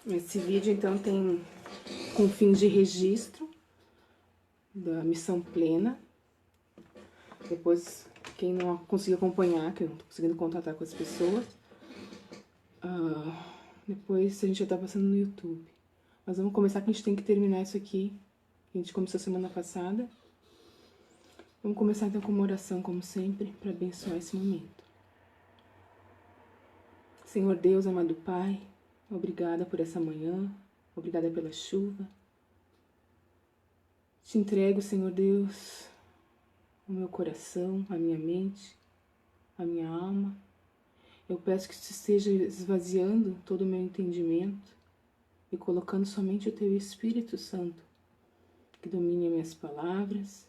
Esse vídeo, então, tem com fins de registro da missão plena. Depois, quem não conseguiu acompanhar, que eu não tô conseguindo contatar com as pessoas, depois a gente já tá passando no YouTube. Mas vamos começar que a gente tem que terminar isso aqui, que a gente começou semana passada. Vamos começar então com uma oração, como sempre, para abençoar esse momento. Senhor Deus, amado Pai, obrigada por essa manhã, obrigada pela chuva. Te entrego, Senhor Deus, o meu coração, a minha mente, a minha alma. Eu peço que tu esteja esvaziando todo o meu entendimento e colocando somente o teu Espírito Santo, que domine as minhas palavras,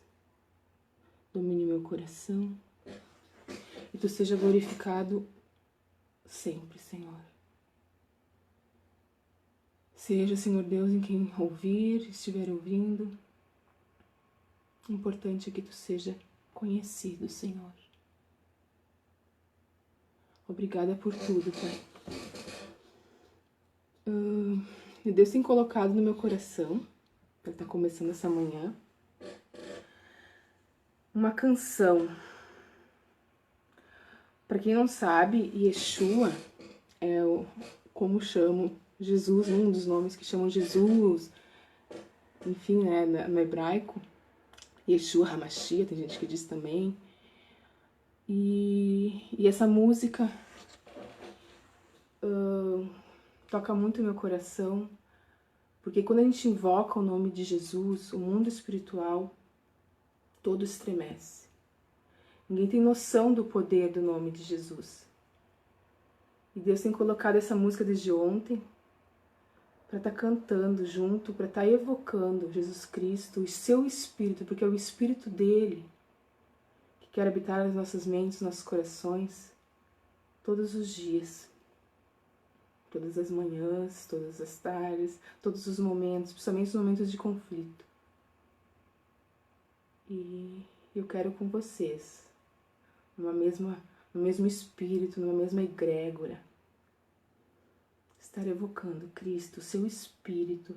domine o meu coração, e tu seja glorificado sempre, Senhor. Seja, Senhor Deus, em quem ouvir, estiver ouvindo. O importante é que tu seja conhecido, Senhor. Obrigada por tudo, Pai. Deus tem colocado no meu coração, para estar começando essa manhã, uma canção. Para quem não sabe, Yeshua é como chamam Jesus, um dos nomes que chamam Jesus, enfim, né, no hebraico. Yeshua HaMashiach, tem gente que diz também. E essa música toca muito o meu coração, porque quando a gente invoca o nome de Jesus, o mundo espiritual todo estremece. Ninguém tem noção do poder do nome de Jesus. E Deus tem colocado essa música desde ontem para estar cantando junto, para estar evocando Jesus Cristo e seu Espírito, porque é o Espírito dele que quer habitar nas nossas mentes, nossos corações, todos os dias, todas as manhãs, todas as tardes, todos os momentos, principalmente os momentos de conflito. E eu quero com vocês, no mesmo Espírito, numa mesma egrégora, estar evocando Cristo, seu Espírito,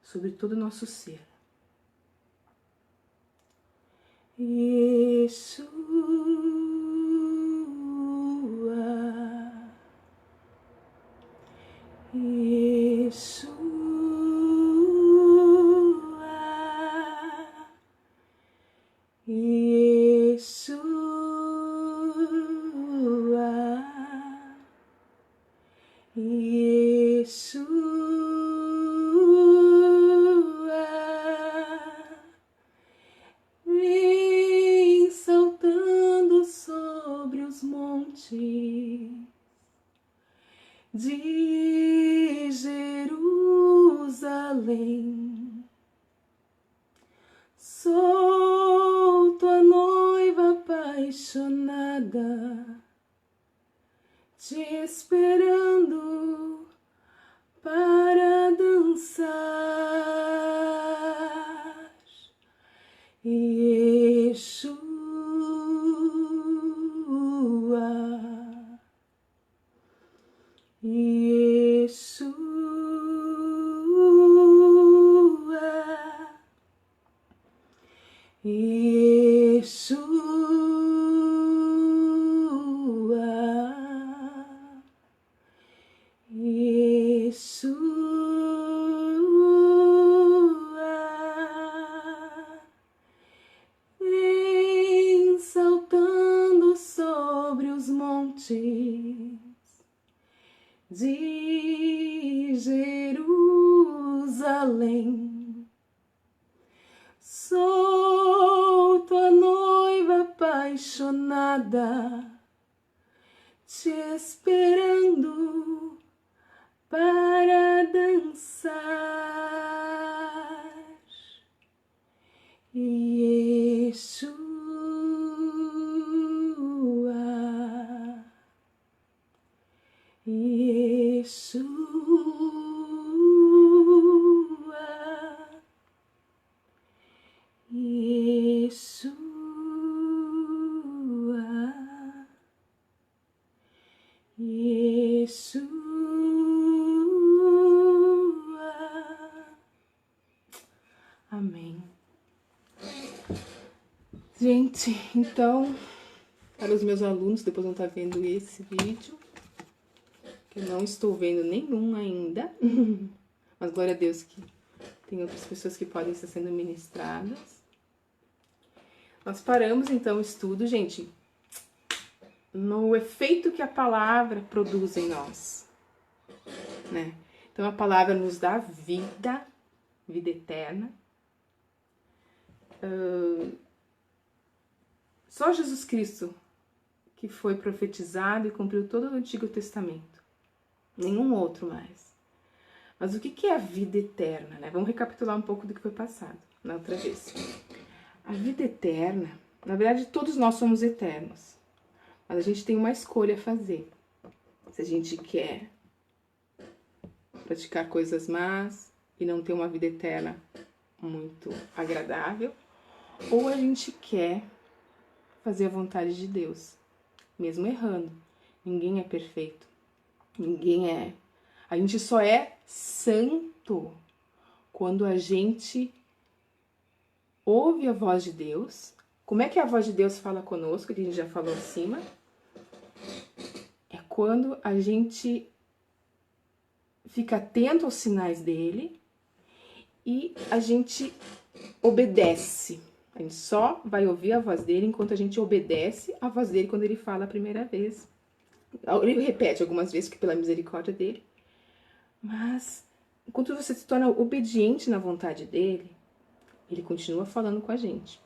sobre todo o nosso ser. Yeshua, Yeshua, Yeshua, Yeshua, vem saltando sobre os montes de Jerusalém. Sou tua noiva apaixonada, te esperando para dançar. Yeshua, Yeshua, Yeshua, vem saltando sobre os montes de Jerusalém. Sou tua noiva apaixonada, te esperando para dançar. Yeshua, Yeshua, Yeshua, Yeshua, Gente, então, para os meus alunos, depois vão estar vendo esse vídeo, que eu não estou vendo nenhum ainda, mas glória a Deus que tem outras pessoas que podem estar sendo ministradas. Nós paramos então o estudo, gente, no efeito que a palavra produz em nós, né? Então a palavra nos dá vida, vida eterna. Só Jesus Cristo que foi profetizado e cumpriu todo o Antigo Testamento. Nenhum outro mais. Mas o que é a vida eterna, né? Vamos recapitular um pouco do que foi passado na outra vez. A vida eterna, na verdade todos nós somos eternos. Mas a gente tem uma escolha a fazer. Se a gente quer praticar coisas más e não ter uma vida eterna muito agradável, ou a gente quer fazer a vontade de Deus, mesmo errando. Ninguém é perfeito. Ninguém é. A gente só é santo quando a gente ouve a voz de Deus. Como é que a voz de Deus fala conosco, que a gente já falou acima? É quando a gente fica atento aos sinais dele e a gente obedece. A gente só vai ouvir a voz dele enquanto a gente obedece a voz dele quando ele fala a primeira vez. Ele repete algumas vezes, que pela misericórdia dele. Mas, enquanto você se torna obediente na vontade dele, ele continua falando com a gente.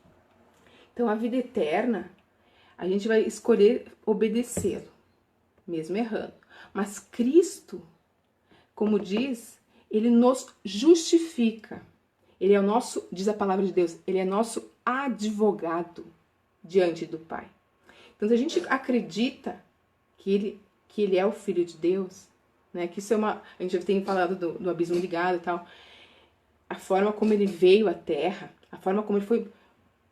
Então, a vida eterna, a gente vai escolher obedecê-lo, mesmo errando. Mas Cristo, como diz, ele nos justifica. Ele é o nosso, diz a palavra de Deus, ele é nosso advogado diante do Pai. Então, se a gente acredita que ele é o Filho de Deus, né? Que isso é uma... A gente tem falado do abismo ligado e tal. A forma como ele veio à Terra, a forma como ele foi...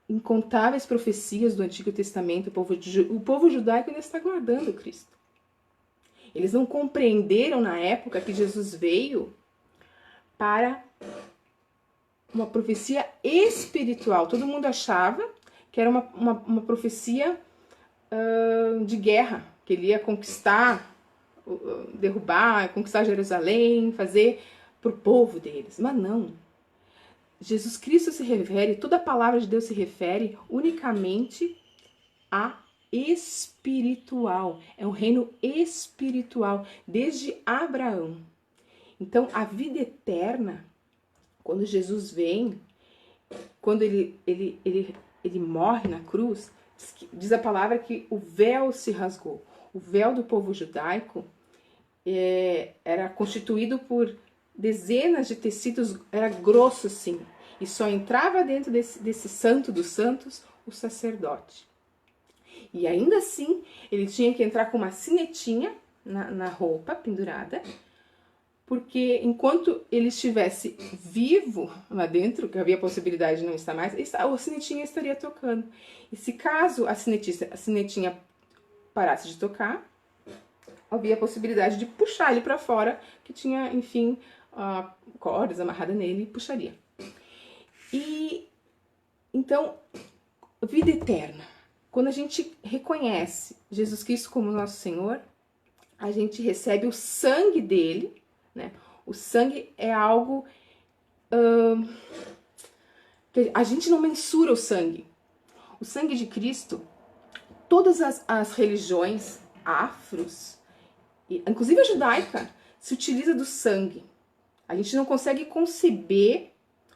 Incontáveis profecias do Antigo Testamento, o povo judaico ainda está guardando Cristo. Eles não compreenderam na época que Jesus veio para uma profecia espiritual. Todo mundo achava que era uma profecia de guerra, que ele ia conquistar, derrubar, conquistar Jerusalém, fazer para o povo deles. Mas não. Jesus Cristo se refere, toda a palavra de Deus se refere unicamente a espiritual. É um reino espiritual, desde Abraão. Então, a vida eterna, quando Jesus vem, quando ele morre na cruz, diz a palavra que o véu se rasgou. O véu do povo judaico era constituído por dezenas de tecidos, era grosso assim, e só entrava dentro desse santo dos santos o sacerdote. E ainda assim, ele tinha que entrar com uma sinetinha na roupa pendurada, porque enquanto ele estivesse vivo lá dentro, que havia a possibilidade de não estar mais, a sinetinha estaria tocando. E se caso a sinetinha parasse de tocar, havia a possibilidade de puxar ele para fora, que tinha, enfim, cordas amarradas nele e puxaria. E então, vida eterna. Quando a gente reconhece Jesus Cristo como nosso Senhor, a gente recebe o sangue dele, né? O sangue é algo que a gente não mensura o sangue. O sangue de Cristo, todas as religiões afros, inclusive a judaica, se utiliza do sangue. A gente não consegue conceber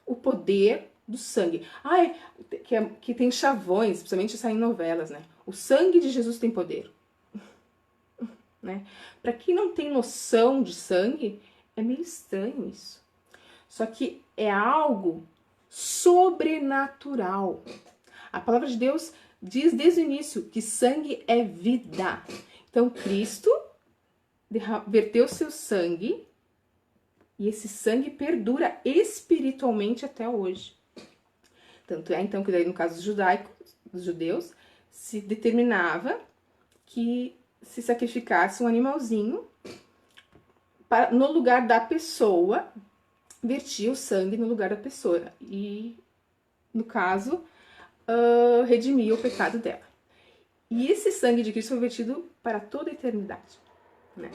o poder do sangue. Que tem chavões, principalmente saem em novelas, né? O sangue de Jesus tem poder. Né? Para quem não tem noção de sangue, é meio estranho isso. Só que é algo sobrenatural. A palavra de Deus diz desde o início que sangue é vida. Então Cristo verteu seu sangue e esse sangue perdura espiritualmente até hoje. Tanto é então que daí no caso dos judeus, se determinava que se sacrificasse um animalzinho no lugar da pessoa, vertia o sangue no lugar da pessoa. E, no caso, redimia o pecado dela. E esse sangue de Cristo foi vertido para toda a eternidade, né?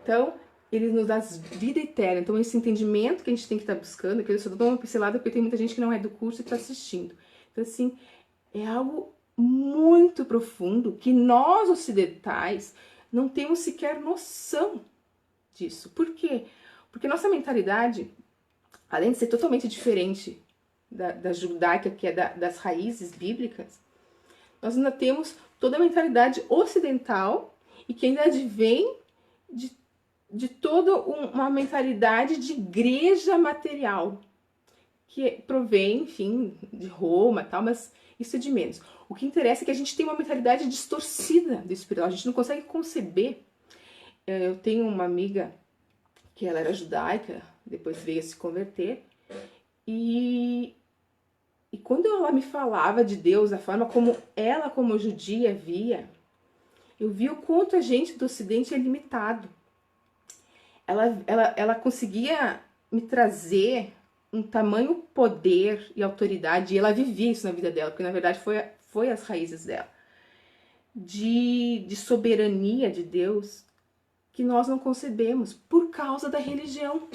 Então, ele nos dá vida eterna. Então, esse entendimento que a gente tem que estar buscando, que eu só dou uma pincelada porque tem muita gente que não é do curso e está assistindo. Então, assim, é algo muito profundo que nós ocidentais não temos sequer noção disso. Por quê? Porque nossa mentalidade, além de ser totalmente diferente da judaica, que é das raízes bíblicas, nós ainda temos toda a mentalidade ocidental e que ainda advém de toda uma mentalidade de igreja material, que provém, enfim, de Roma e tal, mas isso é de menos. O que interessa é que a gente tem uma mentalidade distorcida do espiritual, a gente não consegue conceber. Eu tenho uma amiga que ela era judaica, depois veio a se converter, e quando ela me falava de Deus, a forma como ela, como judia, via, eu vi o quanto a gente do Ocidente é limitado. Ela conseguia me trazer um tamanho poder e autoridade, e ela vivia isso na vida dela, porque na verdade foi as raízes dela, de soberania de Deus, que nós não concebemos por causa da religião.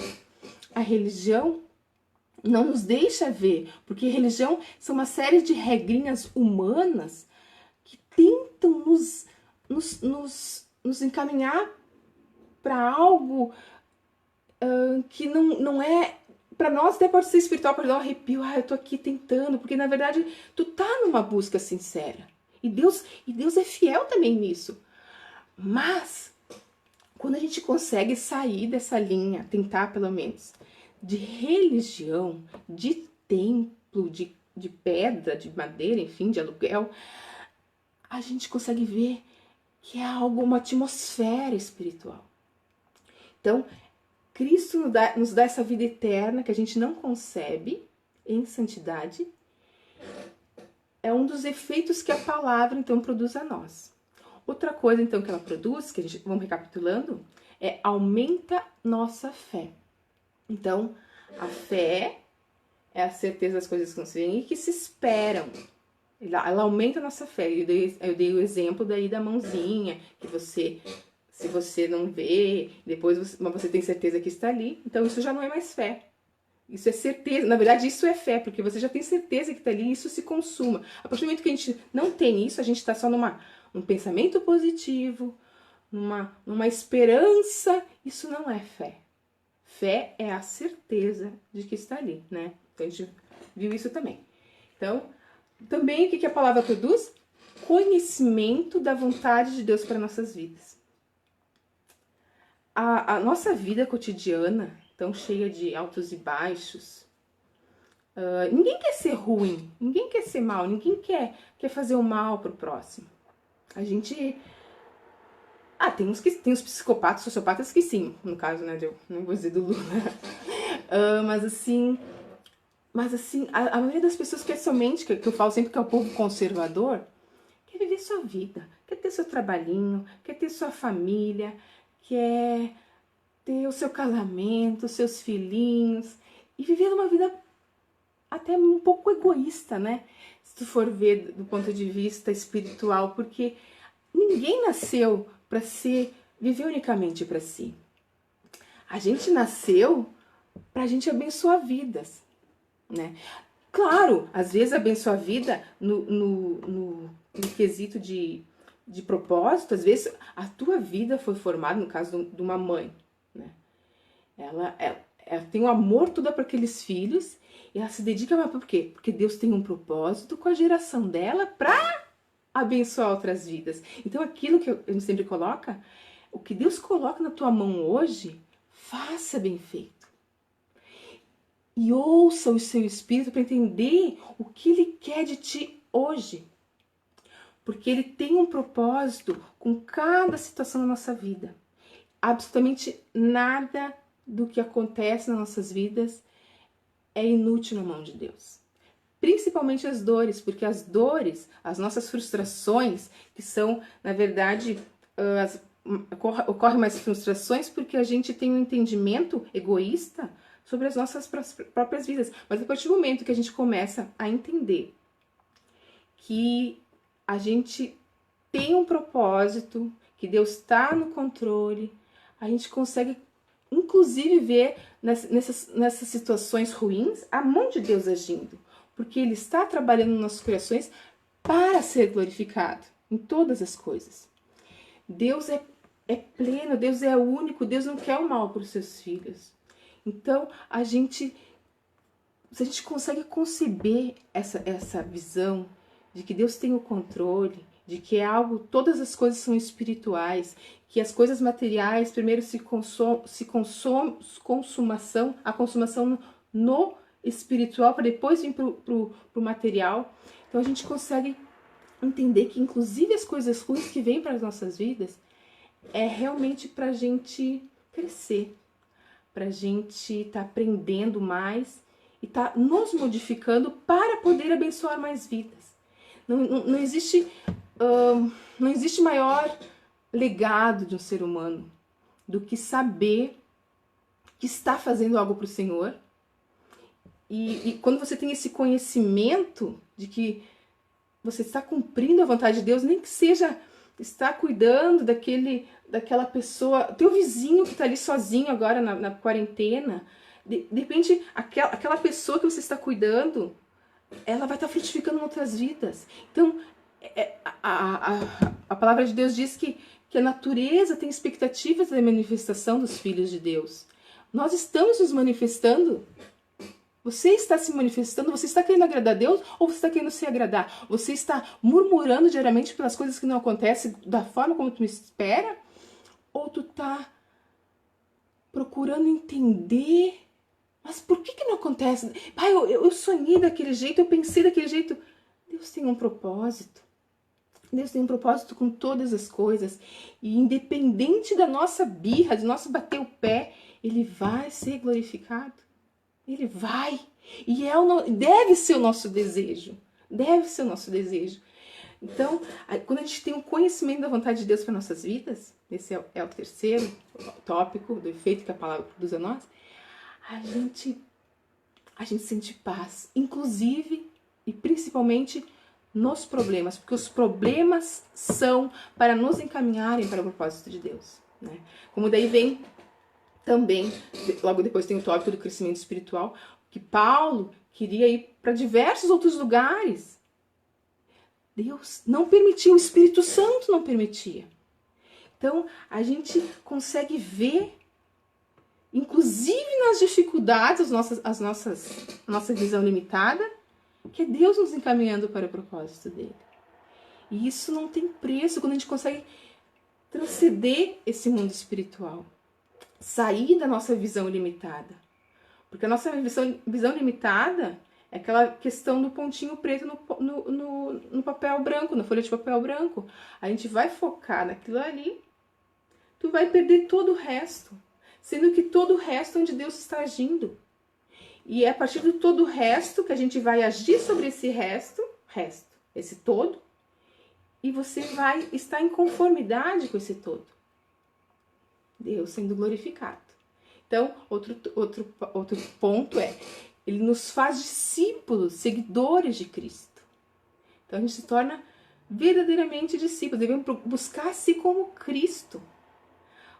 A religião não nos deixa ver, porque religião são uma série de regrinhas humanas que tentam nos encaminhar para algo que não é. Para nós até pode ser espiritual, pode dar um arrepio, eu tô aqui tentando, porque na verdade tu tá numa busca sincera. E Deus é fiel também nisso. Mas quando a gente consegue sair dessa linha, tentar pelo menos, de religião, de templo, de pedra, de madeira, enfim, de aluguel, a gente consegue ver que é algo, uma atmosfera espiritual. Então, Cristo nos dá essa vida eterna que a gente não concebe em santidade. É um dos efeitos que a palavra, então, produz a nós. Outra coisa, então, que ela produz, que a gente, vamos recapitulando, é aumenta nossa fé. Então, a fé é a certeza das coisas que não se veem e que se esperam. Ela aumenta a nossa fé. Eu dei o exemplo daí da mãozinha, que você, se você não vê, depois você tem certeza que está ali. Então, isso já não é mais fé. Isso é certeza. Na verdade, isso é fé, porque você já tem certeza que está ali e isso se consuma. A partir do momento que a gente não tem isso, a gente está só num pensamento positivo, numa esperança. Isso não é fé. Fé é a certeza de que está ali, né? Então, a gente viu isso também. Então, também o que a palavra produz? Conhecimento da vontade de Deus para nossas vidas. A nossa vida cotidiana, tão cheia de altos e baixos, ninguém quer ser ruim, ninguém quer ser mal, ninguém quer fazer o mal pro próximo. A gente... tem os psicopatas, sociopatas que sim, no caso, né, eu não vou dizer do Lula. Mas assim, a maioria das pessoas quer somente, que eu falo sempre que é o povo conservador, quer viver sua vida, quer ter seu trabalhinho, quer ter sua família, quer ter o seu casamento, os seus filhinhos, e viver uma vida até um pouco egoísta, né? Se tu for ver do ponto de vista espiritual, porque ninguém nasceu para viver unicamente para si. A gente nasceu para a gente abençoar vidas, né? Claro, às vezes abençoar a vida no quesito de propósito, às vezes a tua vida foi formada, no caso de uma mãe, né? Ela tem um amor todo para aqueles filhos e ela se dedica, mas por quê? Porque Deus tem um propósito com a geração dela para abençoar outras vidas. Então aquilo que a gente sempre coloca, o que Deus coloca na tua mão hoje, faça bem feito. E ouça o seu espírito para entender o que ele quer de ti hoje. Porque ele tem um propósito com cada situação da nossa vida. Absolutamente nada do que acontece nas nossas vidas é inútil na mão de Deus. Principalmente as dores, porque as dores, as nossas frustrações, que são, na verdade, ocorrem mais frustrações porque a gente tem um entendimento egoísta sobre as nossas próprias vidas. Mas a partir do momento que a gente começa a entender que a gente tem um propósito, que Deus está no controle, a gente consegue inclusive ver nessas situações ruins a mão de Deus agindo, porque Ele está trabalhando nas nossas corações para ser glorificado em todas as coisas. Deus é pleno, Deus é único, Deus não quer o mal para os seus filhos. Então, se a gente consegue conceber essa visão de que Deus tem o controle, de que é algo, todas as coisas são espirituais, que as coisas materiais primeiro a consumação no espiritual para depois vir pro material. Então a gente consegue entender que inclusive as coisas ruins que vêm para as nossas vidas é realmente para a gente crescer, para a gente estar aprendendo mais e estar nos modificando para poder abençoar mais vidas. Não existe maior legado de um ser humano do que saber que está fazendo algo para o Senhor. E quando você tem esse conhecimento de que você está cumprindo a vontade de Deus, nem que seja estar cuidando daquela pessoa, teu vizinho que está ali sozinho agora na quarentena, de repente aquela pessoa que você está cuidando, ela vai estar frutificando em outras vidas. Então, a palavra de Deus diz que a natureza tem expectativas da manifestação dos filhos de Deus. Nós estamos nos manifestando. Você está se manifestando, você está querendo agradar a Deus ou você está querendo se agradar? Você está murmurando diariamente pelas coisas que não acontecem da forma como tu espera? Ou tu está procurando entender, mas por que não acontece? Pai, eu sonhei daquele jeito, eu pensei daquele jeito. Deus tem um propósito. Deus tem um propósito com todas as coisas. E independente da nossa birra, do nosso bater o pé, Ele vai ser glorificado. Ele vai. E deve ser o nosso desejo. Deve ser o nosso desejo. Então, quando a gente tem um conhecimento da vontade de Deus para nossas vidas, esse é o terceiro tópico do efeito que a palavra produz a nós, a gente sente paz, inclusive e principalmente nos problemas, porque os problemas são para nos encaminharem para o propósito de Deus, né? Como daí vem também, logo depois tem o tópico do crescimento espiritual, que Paulo queria ir para diversos outros lugares. Deus não permitiu, o Espírito Santo não permitia. Então, a gente consegue ver, inclusive nas dificuldades, a nossa visão limitada, que é Deus nos encaminhando para o propósito dele. E isso não tem preço quando a gente consegue transcender esse mundo espiritual. Sair da nossa visão limitada. Porque a nossa visão limitada é aquela questão do pontinho preto no papel branco, na folha de papel branco. A gente vai focar naquilo ali, tu vai perder todo o resto. Sendo que todo o resto é onde Deus está agindo. E é a partir do todo o resto que a gente vai agir sobre esse esse todo, e você vai estar em conformidade com esse todo. Deus sendo glorificado. Então, outro ponto é, ele nos faz discípulos, seguidores de Cristo. Então, a gente se torna verdadeiramente discípulos, devemos buscar-se como Cristo.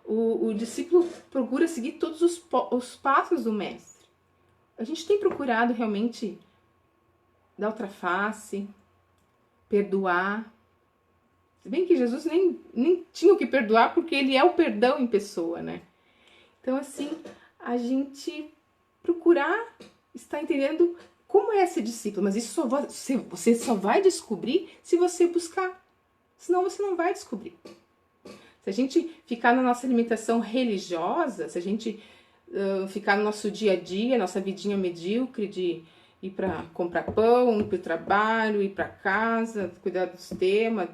O discípulo procura seguir todos os passos do Mestre. A gente tem procurado realmente dar outra face, perdoar. Se bem que Jesus nem tinha o que perdoar, porque ele é o perdão em pessoa, né? Então, assim, a gente procurar estar entendendo como é ser discípulo. Mas isso você só vai descobrir se você buscar. Senão você não vai descobrir. Se a gente ficar na nossa limitação religiosa, se a gente ficar no nosso dia a dia, nossa vidinha medíocre de ir para comprar pão, ir para o trabalho, ir para casa, cuidar dos temas...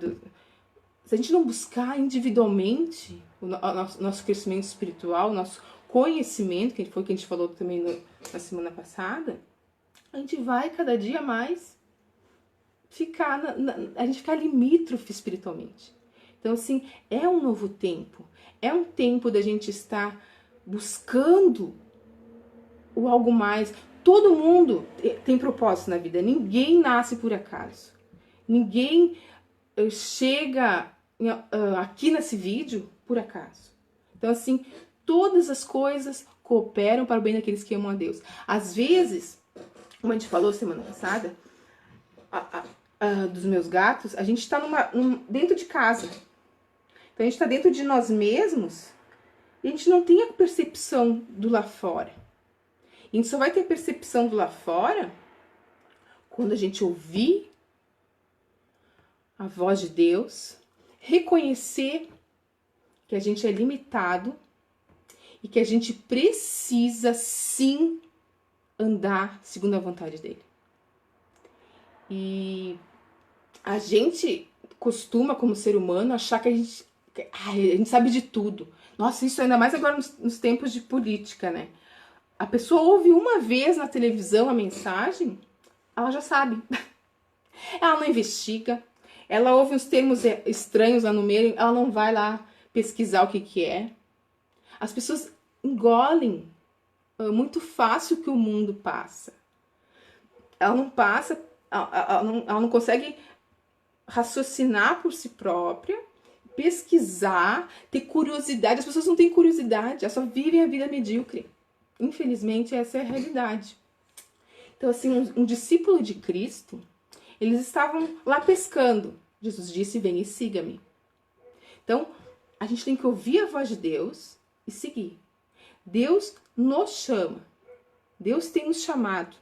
Se a gente não buscar individualmente o nosso crescimento espiritual, o nosso conhecimento, que foi o que a gente falou também na semana passada, a gente vai cada dia mais a gente ficar limítrofe espiritualmente. Então, assim, é um novo tempo. É um tempo da gente estar buscando o algo mais. Todo mundo tem propósito na vida. Ninguém nasce por acaso. Ninguém chega aqui nesse vídeo por acaso. Então, assim, todas as coisas cooperam para o bem daqueles que amam a Deus. Às vezes, como a gente falou semana passada, dos meus gatos, a gente está dentro de casa. Então, a gente está dentro de nós mesmos e a gente não tem a percepção do lá fora. E a gente só vai ter a percepção do lá fora quando a gente ouvir a voz de Deus, reconhecer que a gente é limitado e que a gente precisa sim andar segundo a vontade dele. E a gente costuma, como ser humano, achar que a gente sabe de tudo. Nossa, isso ainda mais agora nos tempos de política, né? A pessoa ouve uma vez na televisão a mensagem, ela já sabe. Ela não investiga, ela ouve uns termos estranhos lá no meio, ela não vai lá pesquisar o que é. As pessoas engolem muito fácil o que o mundo passa. Ela não passa, ela não consegue raciocinar por si própria, pesquisar, ter curiosidade. As pessoas não têm curiosidade, elas só vivem a vida medíocre. Infelizmente, essa é a realidade. Então, assim, um discípulo de Cristo, eles estavam lá pescando. Jesus disse, vem e siga-me. Então, a gente tem que ouvir a voz de Deus e seguir. Deus nos chama. Deus tem nos chamado.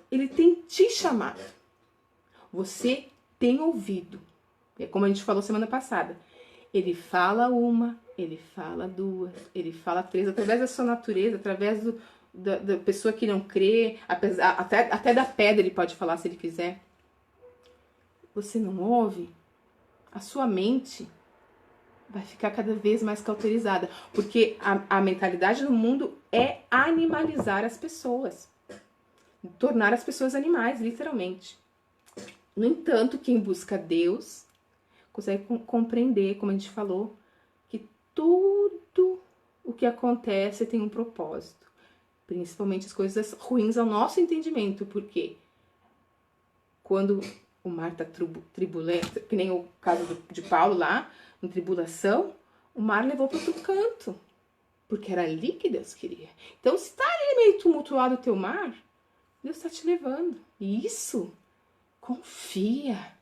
Ele tem te chamado. Você tem ouvido. É como a gente falou semana passada. Ele fala ele fala duas, ele fala três, através da sua natureza, através da pessoa que não crê, até da pedra ele pode falar se ele quiser. Você não ouve? A sua mente vai ficar cada vez mais cauterizada, porque a mentalidade do mundo é animalizar as pessoas, tornar as pessoas animais, literalmente. No entanto, quem busca Deus consegue compreender, como a gente falou, que tudo o que acontece tem um propósito, principalmente as coisas ruins ao nosso entendimento, porque quando o mar está turbulento, que nem o caso de Paulo lá, em tribulação, o mar levou para outro canto, porque era ali que Deus queria. Então, se está ali meio tumultuado o teu mar, Deus está te levando. E isso, confia.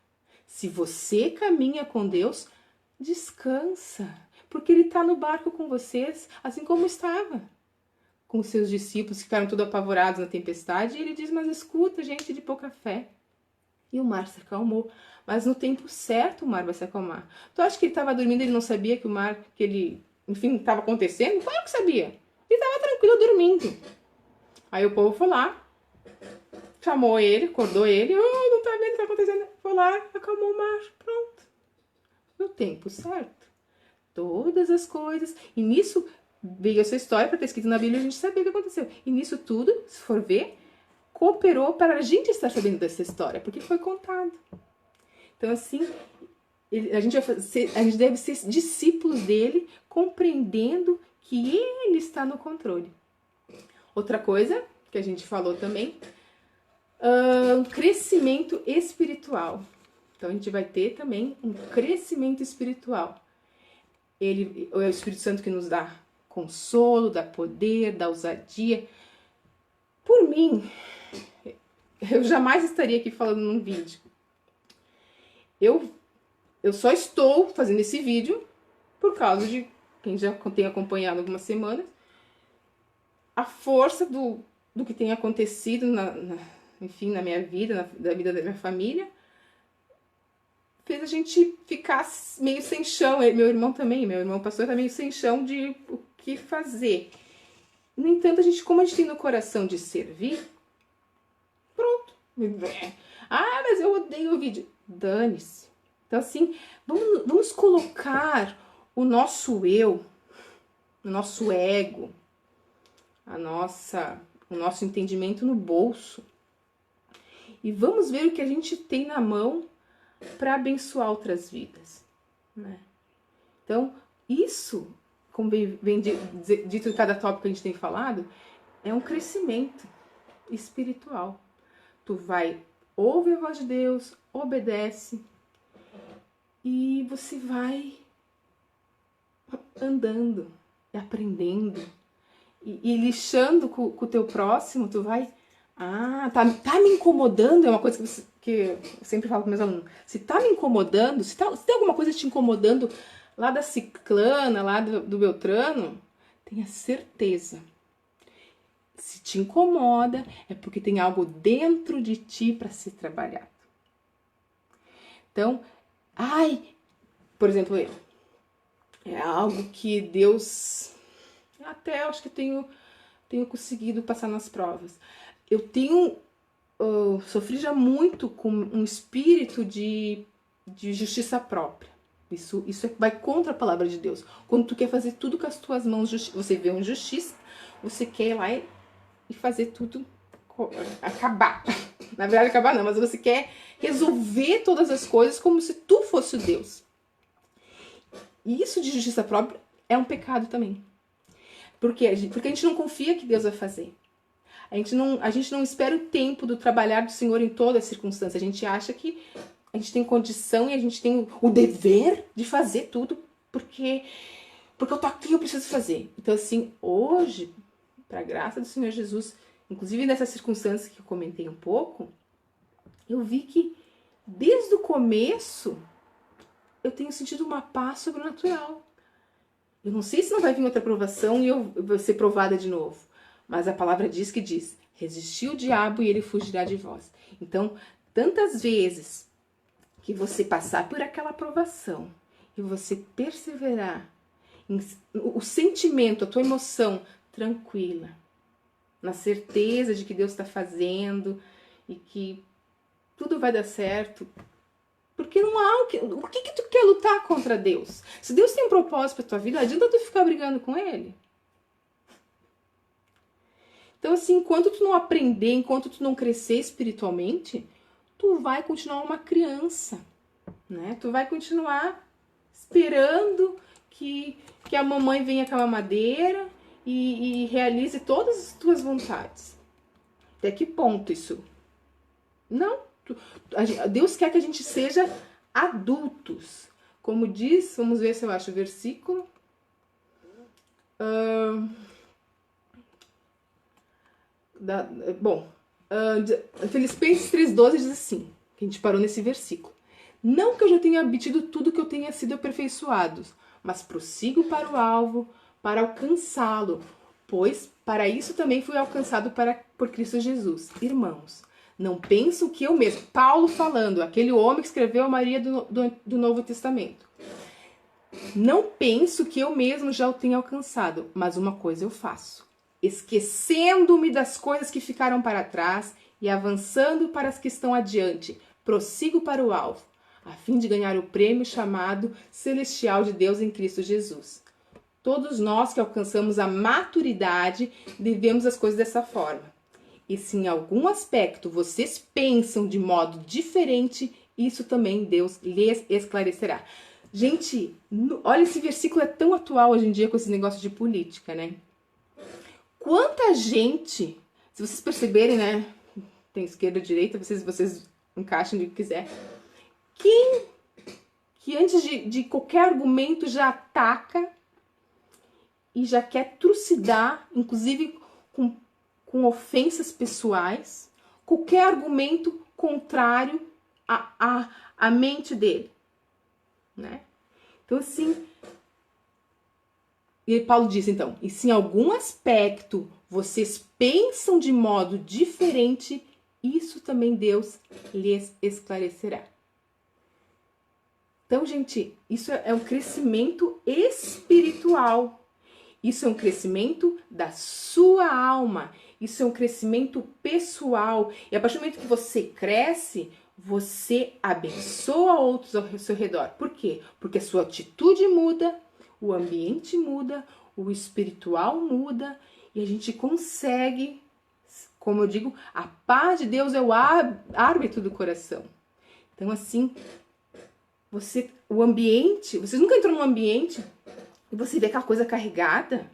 Se você caminha com Deus, descansa, porque Ele está no barco com vocês, assim como estava com os seus discípulos, que ficaram todos apavorados na tempestade, e Ele diz, mas escuta, gente de pouca fé. E o mar se acalmou. Mas no tempo certo o mar vai se acalmar. Tu acha que ele estava dormindo e ele não sabia que o mar, que ele, enfim, estava acontecendo? Claro que sabia. Ele estava tranquilo dormindo. Aí o povo foi lá, chamou ele, acordou ele. Oh, não tá vendo o que está acontecendo? Foi lá, acalmou o mar. Pronto. No tempo certo. Todas as coisas. E nisso veio essa história para ter escrito na Bíblia, a gente sabia o que aconteceu. E nisso tudo, se for ver, cooperou para a gente estar sabendo dessa história, porque foi contado. Então, assim, a gente deve ser discípulos dele, compreendendo que ele está no controle. Outra coisa que a gente falou também, crescimento espiritual. Então, a gente vai ter também um crescimento espiritual. Ele é o Espírito Santo que nos dá consolo, dá poder, dá ousadia. Por mim, eu jamais estaria aqui falando num vídeo. Eu só estou fazendo esse vídeo por causa de quem já tem acompanhado algumas semanas, a força do que tem acontecido enfim, na minha vida, na vida da minha família, fez a gente ficar meio sem chão. Meu irmão também, meu irmão pastor tá meio sem chão de o que fazer. No entanto, como a gente tem no coração de servir, pronto. Ah, mas eu odeio o vídeo. Dane-se. Então, assim, vamos colocar o nosso eu, o nosso ego, o nosso entendimento no bolso. E vamos ver o que a gente tem na mão para abençoar outras vidas, né? Então, isso, como vem dito em cada tópico que a gente tem falado, é um crescimento espiritual. Tu vai ouve a voz de Deus, obedece e você vai andando e aprendendo e lixando com o teu próximo. Tu vai, tá me incomodando, é uma coisa que eu sempre falo com meus alunos. Se tá me incomodando, se tem alguma coisa te incomodando lá da ciclana, lá do Beltrano, tenha certeza. Se te incomoda, é porque tem algo dentro de ti para ser trabalhado. Então, por exemplo, é algo que Deus, até acho que tenho conseguido passar nas provas. Eu sofri já muito com um espírito de justiça própria. Isso vai contra a palavra de Deus. Quando tu quer fazer tudo com as tuas mãos, você vê uma injustiça, você quer ir lá e fazer tudo acabar. Na verdade, acabar não, mas você quer resolver todas as coisas como se tu fosse o Deus. E isso de justiça própria é um pecado também. Por quê? Porque a gente não confia que Deus vai fazer. A gente não espera o tempo do trabalhar do Senhor em toda circunstância. A gente acha que a gente tem condição e a gente tem o dever de fazer tudo porque eu tô aqui, eu preciso fazer. Então, assim, hoje, para a graça do Senhor Jesus, inclusive nessas circunstâncias que eu comentei um pouco, eu vi que desde o começo eu tenho sentido uma paz sobrenatural. Eu não sei se não vai vir outra provação e eu vou ser provada de novo. Mas a palavra diz, resistir o diabo e ele fugirá de vós. Então, tantas vezes que você passar por aquela provação e você perseverar, o sentimento, a tua emoção tranquila, na certeza de que Deus está fazendo e que tudo vai dar certo. Porque não há o que tu quer lutar contra Deus? Se Deus tem um propósito para tua vida, não adianta tu ficar brigando com Ele. Então, assim, enquanto tu não aprender, enquanto tu não crescer espiritualmente, tu vai continuar uma criança, né? Tu vai continuar esperando que a mamãe venha com a mamadeira e realize todas as tuas vontades. Até que ponto isso? Não. Deus quer que a gente seja adultos. Como diz, vamos ver se eu acho o versículo. Filipenses 3,12 diz assim, que a gente parou nesse versículo. Não que eu já tenha obtido tudo que eu tenha sido aperfeiçoado, mas prossigo para o alvo, para alcançá-lo, pois para isso também fui alcançado por Cristo Jesus. Irmãos, não penso que eu mesmo, Paulo falando, aquele homem que escreveu a maioria do Novo Testamento, não penso que eu mesmo já o tenha alcançado, mas uma coisa eu faço, esquecendo-me das coisas que ficaram para trás e avançando para as que estão adiante, prossigo para o alvo, a fim de ganhar o prêmio chamado celestial de Deus em Cristo Jesus. Todos nós que alcançamos a maturidade devemos as coisas dessa forma. E se em algum aspecto vocês pensam de modo diferente, isso também Deus lhes esclarecerá. Gente, olha, esse versículo é tão atual hoje em dia com esse negócio de política, né? Quanta gente, se vocês perceberem, né? Tem esquerda e direita, vocês encaixem do que quiser. Que antes de qualquer argumento já ataca e já quer trucidar, inclusive com ofensas pessoais, qualquer argumento contrário à mente dele, né? Então, assim, e Paulo diz, então, e se em algum aspecto vocês pensam de modo diferente, isso também Deus lhes esclarecerá. Então, gente, isso é um crescimento espiritual. Isso é um crescimento da sua alma. Isso é um crescimento pessoal. E a partir do momento que você cresce, você abençoa outros ao seu redor. Por quê? Porque a sua atitude muda, o ambiente muda, o espiritual muda e a gente consegue, como eu digo, a paz de Deus é o árbitro do coração. Então, assim, o ambiente, você nunca entrou num ambiente e você vê aquela coisa carregada?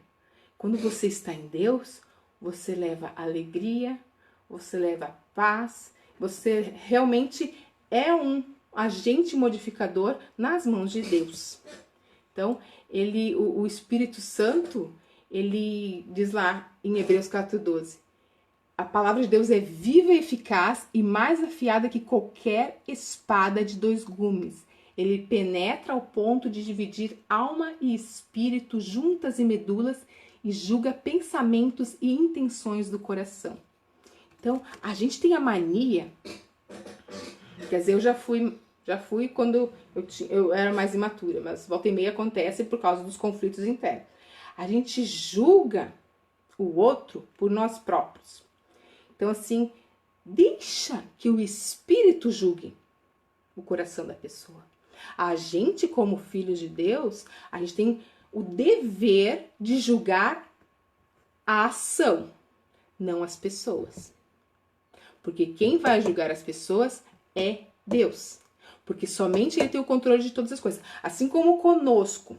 Quando você está em Deus, você leva alegria, você leva paz você realmente é um agente modificador nas mãos de Deus. Então, o Espírito Santo, ele diz lá em Hebreus 4:12, a palavra de Deus é viva e eficaz e mais afiada que qualquer espada de 2 gumes. Ele penetra ao ponto de dividir alma e espírito, juntas e medulas, e julga pensamentos e intenções do coração. Então, a gente tem a mania, quer dizer, eu já fui quando eu era mais imatura, mas volta e meia acontece por causa dos conflitos internos. A gente julga o outro por nós próprios. Então, assim, deixa que o Espírito julgue o coração da pessoa. A gente, como filhos de Deus, a gente tem o dever de julgar a ação, não as pessoas. Porque quem vai julgar as pessoas é Deus. Porque somente Ele tem o controle de todas as coisas. Assim como conosco,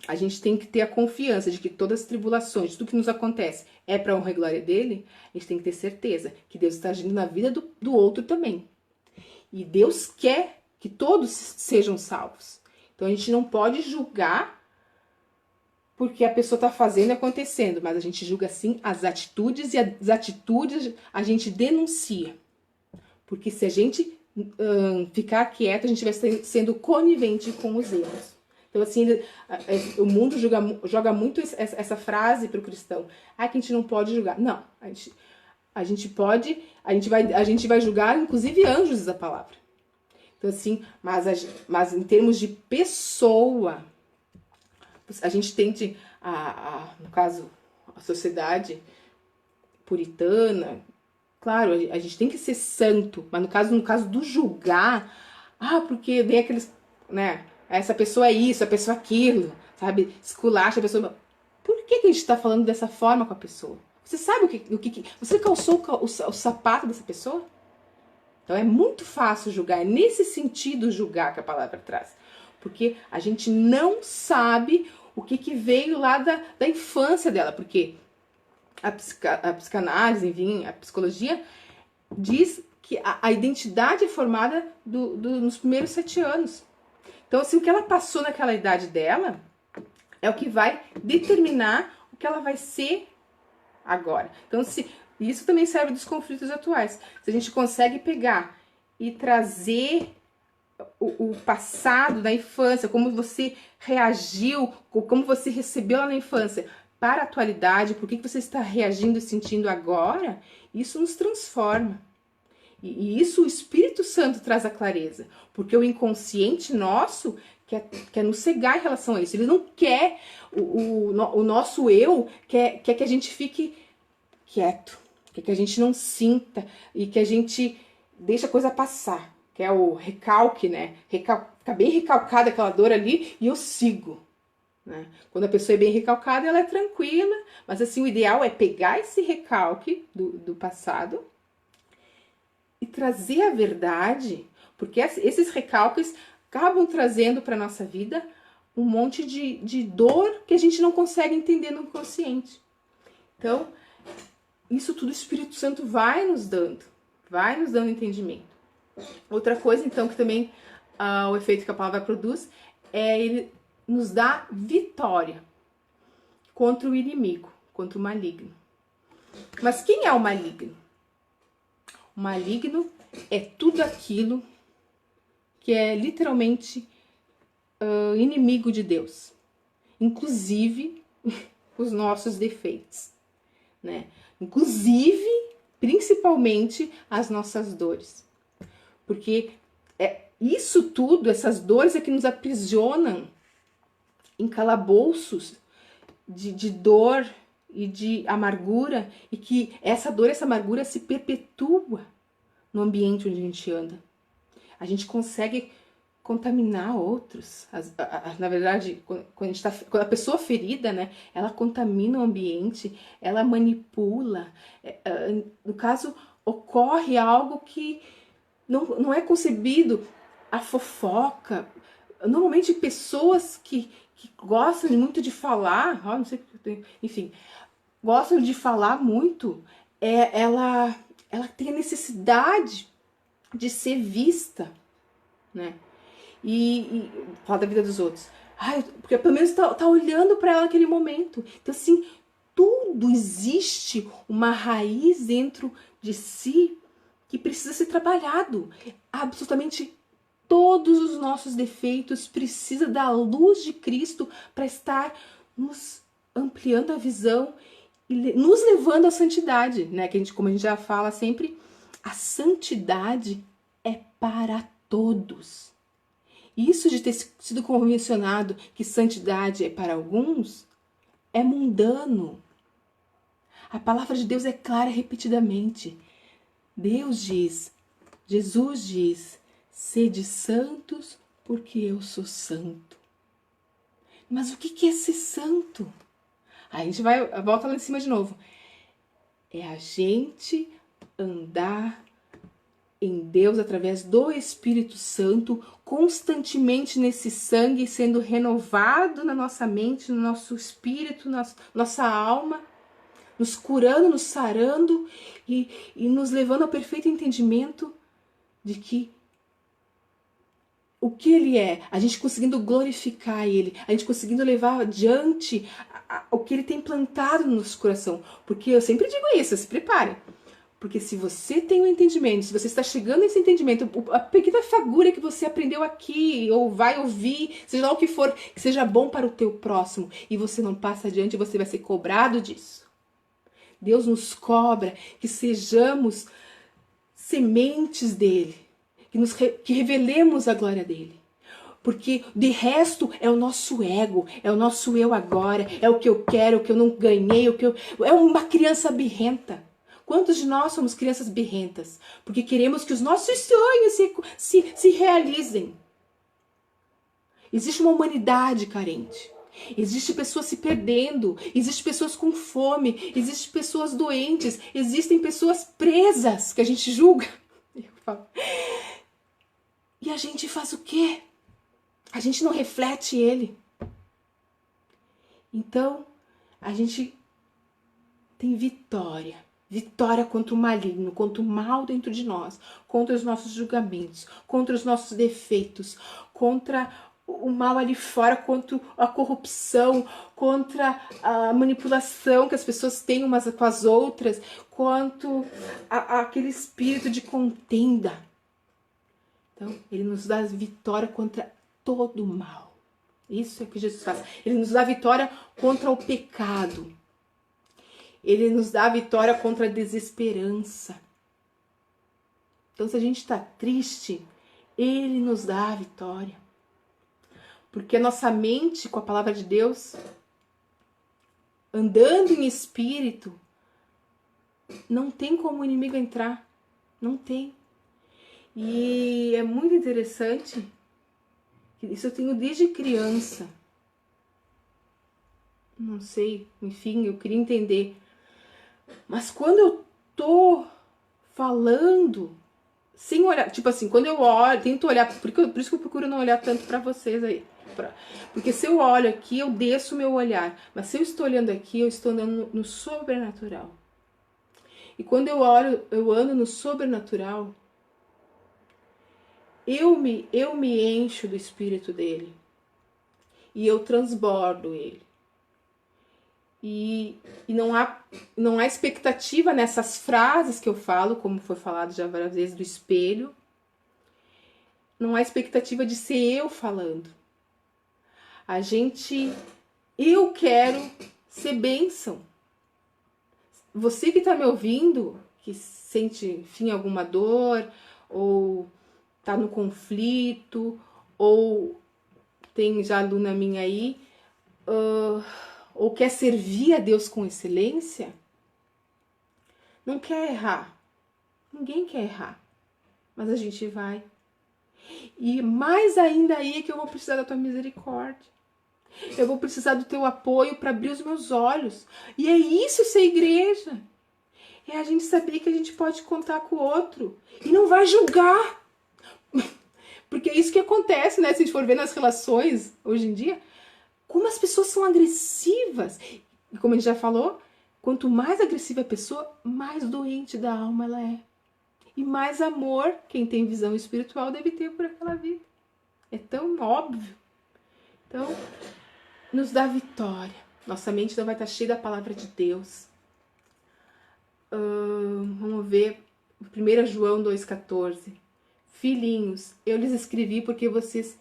a gente tem que ter a confiança de que todas as tribulações, tudo que nos acontece é para a honra e glória dele, a gente tem que ter certeza que Deus está agindo na vida do outro também. E Deus quer que todos sejam salvos. Então a gente não pode julgar porque a pessoa está fazendo e acontecendo, mas a gente julga sim as atitudes, e as atitudes a gente denuncia. Porque se a gente ficar quieto, a gente vai sendo conivente com os erros. Então, assim, o mundo joga muito essa frase para o cristão. Que a gente não pode julgar. Não, a gente pode, a gente vai julgar, inclusive, anjos da palavra. Então, assim, mas em termos de pessoa, a gente tende, no caso, a sociedade puritana, claro, a gente tem que ser santo, mas no caso do julgar, porque vem aqueles, né, essa pessoa é isso, a pessoa é aquilo, sabe, esculacha a pessoa. Por que a gente está falando dessa forma com a pessoa? Você sabe o que você calçou o sapato dessa pessoa? Então é muito fácil julgar, é nesse sentido julgar que a palavra traz. Porque a gente não sabe o que veio lá da infância dela, porque a psicanálise, enfim, a psicologia diz que a identidade é formada nos primeiros 7 anos. Então, assim, o que ela passou naquela idade dela é o que vai determinar o que ela vai ser agora. Então, isso também serve dos conflitos atuais. Se a gente consegue pegar e trazer o passado da infância, como você reagiu, como você recebeu lá na infância, para a atualidade, por que você está reagindo e sentindo agora, isso nos transforma. E isso o Espírito Santo traz a clareza, porque o inconsciente nosso quer nos cegar em relação a isso. Ele não quer, o nosso eu quer que a gente fique quieto, quer que a gente não sinta e que a gente deixe a coisa passar, que é o recalque, né? Fica bem recalcada aquela dor ali e eu sigo. Né? Quando a pessoa é bem recalcada, ela é tranquila, mas assim, o ideal é pegar esse recalque do passado e trazer a verdade, porque esses recalques acabam trazendo para a nossa vida um monte de dor que a gente não consegue entender no consciente. Então, isso tudo o Espírito Santo vai nos dando entendimento. Outra coisa, então, que também o efeito que a palavra produz é ele nos dá vitória contra o inimigo, contra o maligno. Mas quem é o maligno? O maligno é tudo aquilo que é literalmente inimigo de Deus, inclusive os nossos defeitos, né? Inclusive, principalmente, as nossas dores. Porque isso tudo, essas dores é que nos aprisionam em calabouços de dor e de amargura, e que essa dor, essa amargura se perpetua no ambiente onde a gente anda. A gente consegue contaminar outros. Na verdade, quando a pessoa ferida, né, ela contamina o ambiente, ela manipula. No caso, ocorre algo que não é concebido. A fofoca. Normalmente, pessoas que gostam muito de falar, não sei o que eu tenho, enfim, gostam de falar muito, ela ela tem a necessidade de ser vista, né? E falar da vida dos outros. Ai, porque pelo menos tá olhando para ela naquele momento. Então, assim, tudo existe uma raiz dentro de si que precisa ser trabalhado. Absolutamente todos os nossos defeitos precisam da luz de Cristo para estar nos ampliando a visão e nos levando à santidade, né? Que a gente, como a gente já fala sempre, a santidade é para todos. Isso de ter sido convencionado que santidade é para alguns é mundano. A palavra de Deus é clara repetidamente. Deus diz, Jesus diz, sede santos porque eu sou santo. Mas o que é ser santo? Aí a gente volta lá em cima de novo. É a gente andar em Deus através do Espírito Santo, constantemente nesse sangue sendo renovado na nossa mente, no nosso espírito, nossa alma, nos curando, nos sarando e nos levando ao perfeito entendimento de que o que Ele é, a gente conseguindo glorificar Ele, a gente conseguindo levar adiante o que Ele tem plantado no nosso coração. Porque eu sempre digo isso, se prepare. Porque se você tem um entendimento, se você está chegando nesse entendimento, a pequena fagulha que você aprendeu aqui, ou vai ouvir, seja lá o que for, que seja bom para o teu próximo, e você não passa adiante, você vai ser cobrado disso. Deus nos cobra que sejamos sementes dele, que revelemos a glória dele. Porque de resto é o nosso ego, é o nosso eu agora, é o que eu quero, o que eu não ganhei, é uma criança birrenta. Quantos de nós somos crianças birrentas? Porque queremos que os nossos sonhos se realizem. Existe uma humanidade carente. Existem pessoas se perdendo. Existem pessoas com fome. Existem pessoas doentes. Existem pessoas presas que a gente julga. E a gente faz o quê? A gente não reflete ele. Então, a gente tem vitória. Vitória contra o maligno, contra o mal dentro de nós, contra os nossos julgamentos, contra os nossos defeitos, contra o mal ali fora, contra a corrupção, contra a manipulação que as pessoas têm umas com as outras, contra aquele espírito de contenda. Então, ele nos dá vitória contra todo o mal. Isso é o que Jesus faz. Ele nos dá vitória contra o pecado. Ele nos dá a vitória contra a desesperança. Então, se a gente está triste, Ele nos dá a vitória. Porque a nossa mente, com a palavra de Deus, andando em espírito, não tem como o inimigo entrar. Não tem. E é muito interessante, isso eu tenho desde criança. Não sei, enfim, eu queria entender. Mas quando eu tô falando, sem olhar, tipo assim, quando eu olho, tento olhar, por isso que eu procuro não olhar tanto pra vocês aí. Porque se eu olho aqui, eu desço o meu olhar. Mas se eu estou olhando aqui, eu estou andando no sobrenatural. E quando eu olho, eu ando no sobrenatural, eu me encho do espírito dele. E eu transbordo ele. E não há expectativa nessas frases que eu falo, como foi falado já várias vezes, do espelho. Não há expectativa de ser eu falando. Eu quero ser bênção. Você que está me ouvindo, que sente, enfim, alguma dor, ou está no conflito, ou tem já aluna minha aí, ou quer servir a Deus com excelência, não quer errar. Ninguém quer errar. Mas a gente vai. E mais ainda aí é que eu vou precisar da tua misericórdia. Eu vou precisar do teu apoio para abrir os meus olhos. E é isso ser igreja. É a gente saber que a gente pode contar com o outro. E não vai julgar. Porque é isso que acontece, né? Se a gente for ver nas relações hoje em dia, como as pessoas são agressivas. E como a gente já falou, Quanto mais agressiva a pessoa, mais doente da alma ela é. E mais amor quem tem visão espiritual deve ter por aquela vida. É tão óbvio. Então, nos dá vitória. Nossa mente não vai estar cheia da palavra de Deus. Vamos ver 1 João 2,14. Filhinhos, eu lhes escrevi porque vocês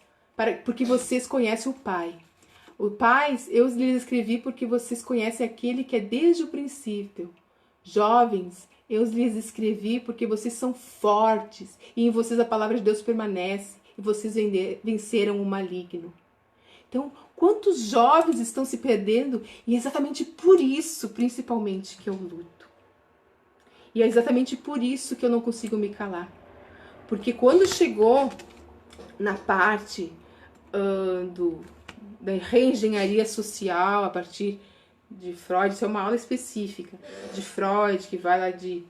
conhecem o Pai. O Pai, eu lhes escrevi porque vocês conhecem aquele que é desde o princípio. Jovens, eu lhes escrevi porque vocês são fortes e em vocês a palavra de Deus permanece e vocês venceram o maligno. Então, quantos jovens estão se perdendo? E é exatamente por isso, principalmente, que eu luto. E é exatamente por isso que eu não consigo me calar. Porque quando chegou na parte da reengenharia social, a partir de Freud, isso é uma aula específica, de Freud, que vai lá de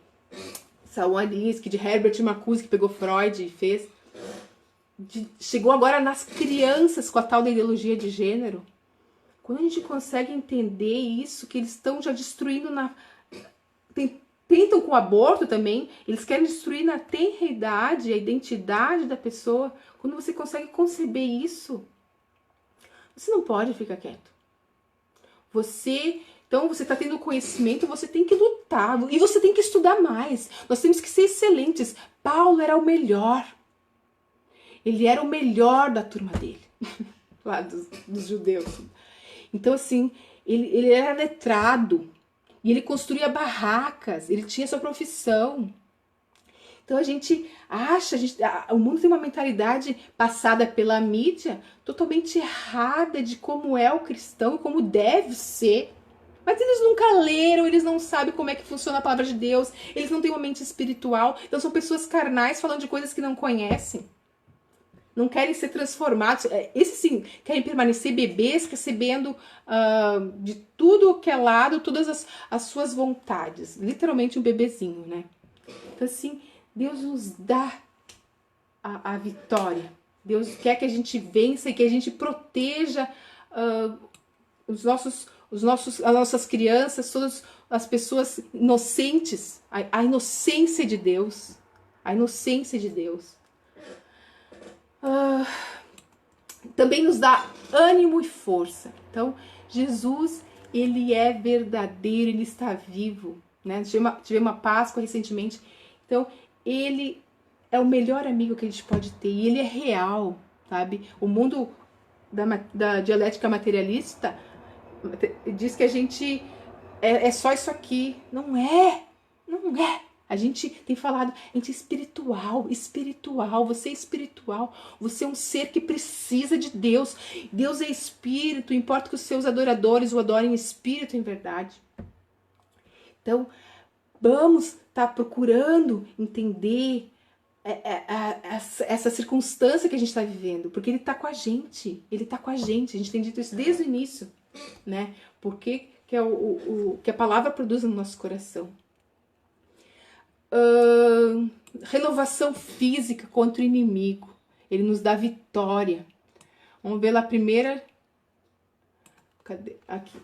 Saul Alinsky, de Herbert Marcuse, que pegou Freud e fez. Chegou agora nas crianças com a tal da ideologia de gênero. Quando a gente consegue entender isso, que eles estão já destruindo tentam com o aborto também, eles querem destruir na tenridade a identidade da pessoa. Quando você consegue conceber isso, você não pode ficar quieto. Então você está tendo conhecimento, você tem que lutar e você tem que estudar mais. Nós temos que ser excelentes. Paulo era o melhor. Ele era o melhor da turma dele, lá dos judeus. Então assim, ele era letrado. E ele construía barracas, ele tinha sua profissão. Então a gente acha, o mundo tem uma mentalidade passada pela mídia totalmente errada de como é o cristão e como deve ser. Mas eles nunca leram, eles não sabem como é que funciona a palavra de Deus, eles não têm uma mente espiritual, então são pessoas carnais falando de coisas que não conhecem. Não querem ser transformados. Esses sim, querem permanecer bebês, recebendo de tudo que é lado, todas as suas vontades. Literalmente um bebezinho, né? Então assim, Deus nos dá a vitória. Deus quer que a gente vença e que a gente proteja as nossas crianças, todas as pessoas inocentes. A inocência de Deus. A inocência de Deus. Também nos dá ânimo e força. Então, Jesus, ele é verdadeiro, ele está vivo, né? Tive uma Páscoa recentemente. Então, ele é o melhor amigo que a gente pode ter e ele é real, sabe? O mundo da dialética materialista diz que a gente é só isso aqui. Não é. A gente tem falado, a gente é espiritual, você é espiritual, você é um ser que precisa de Deus. Deus é espírito, importa que os seus adoradores o adorem em espírito e em verdade. Então, vamos estar procurando entender essa circunstância que a gente está vivendo, porque ele está com a gente, a gente tem dito isso desde o início, né? Porque que é que a palavra produz no nosso coração. Renovação física contra o inimigo. Ele nos dá vitória. Vamos ver lá a primeira. Cadê? Aqui.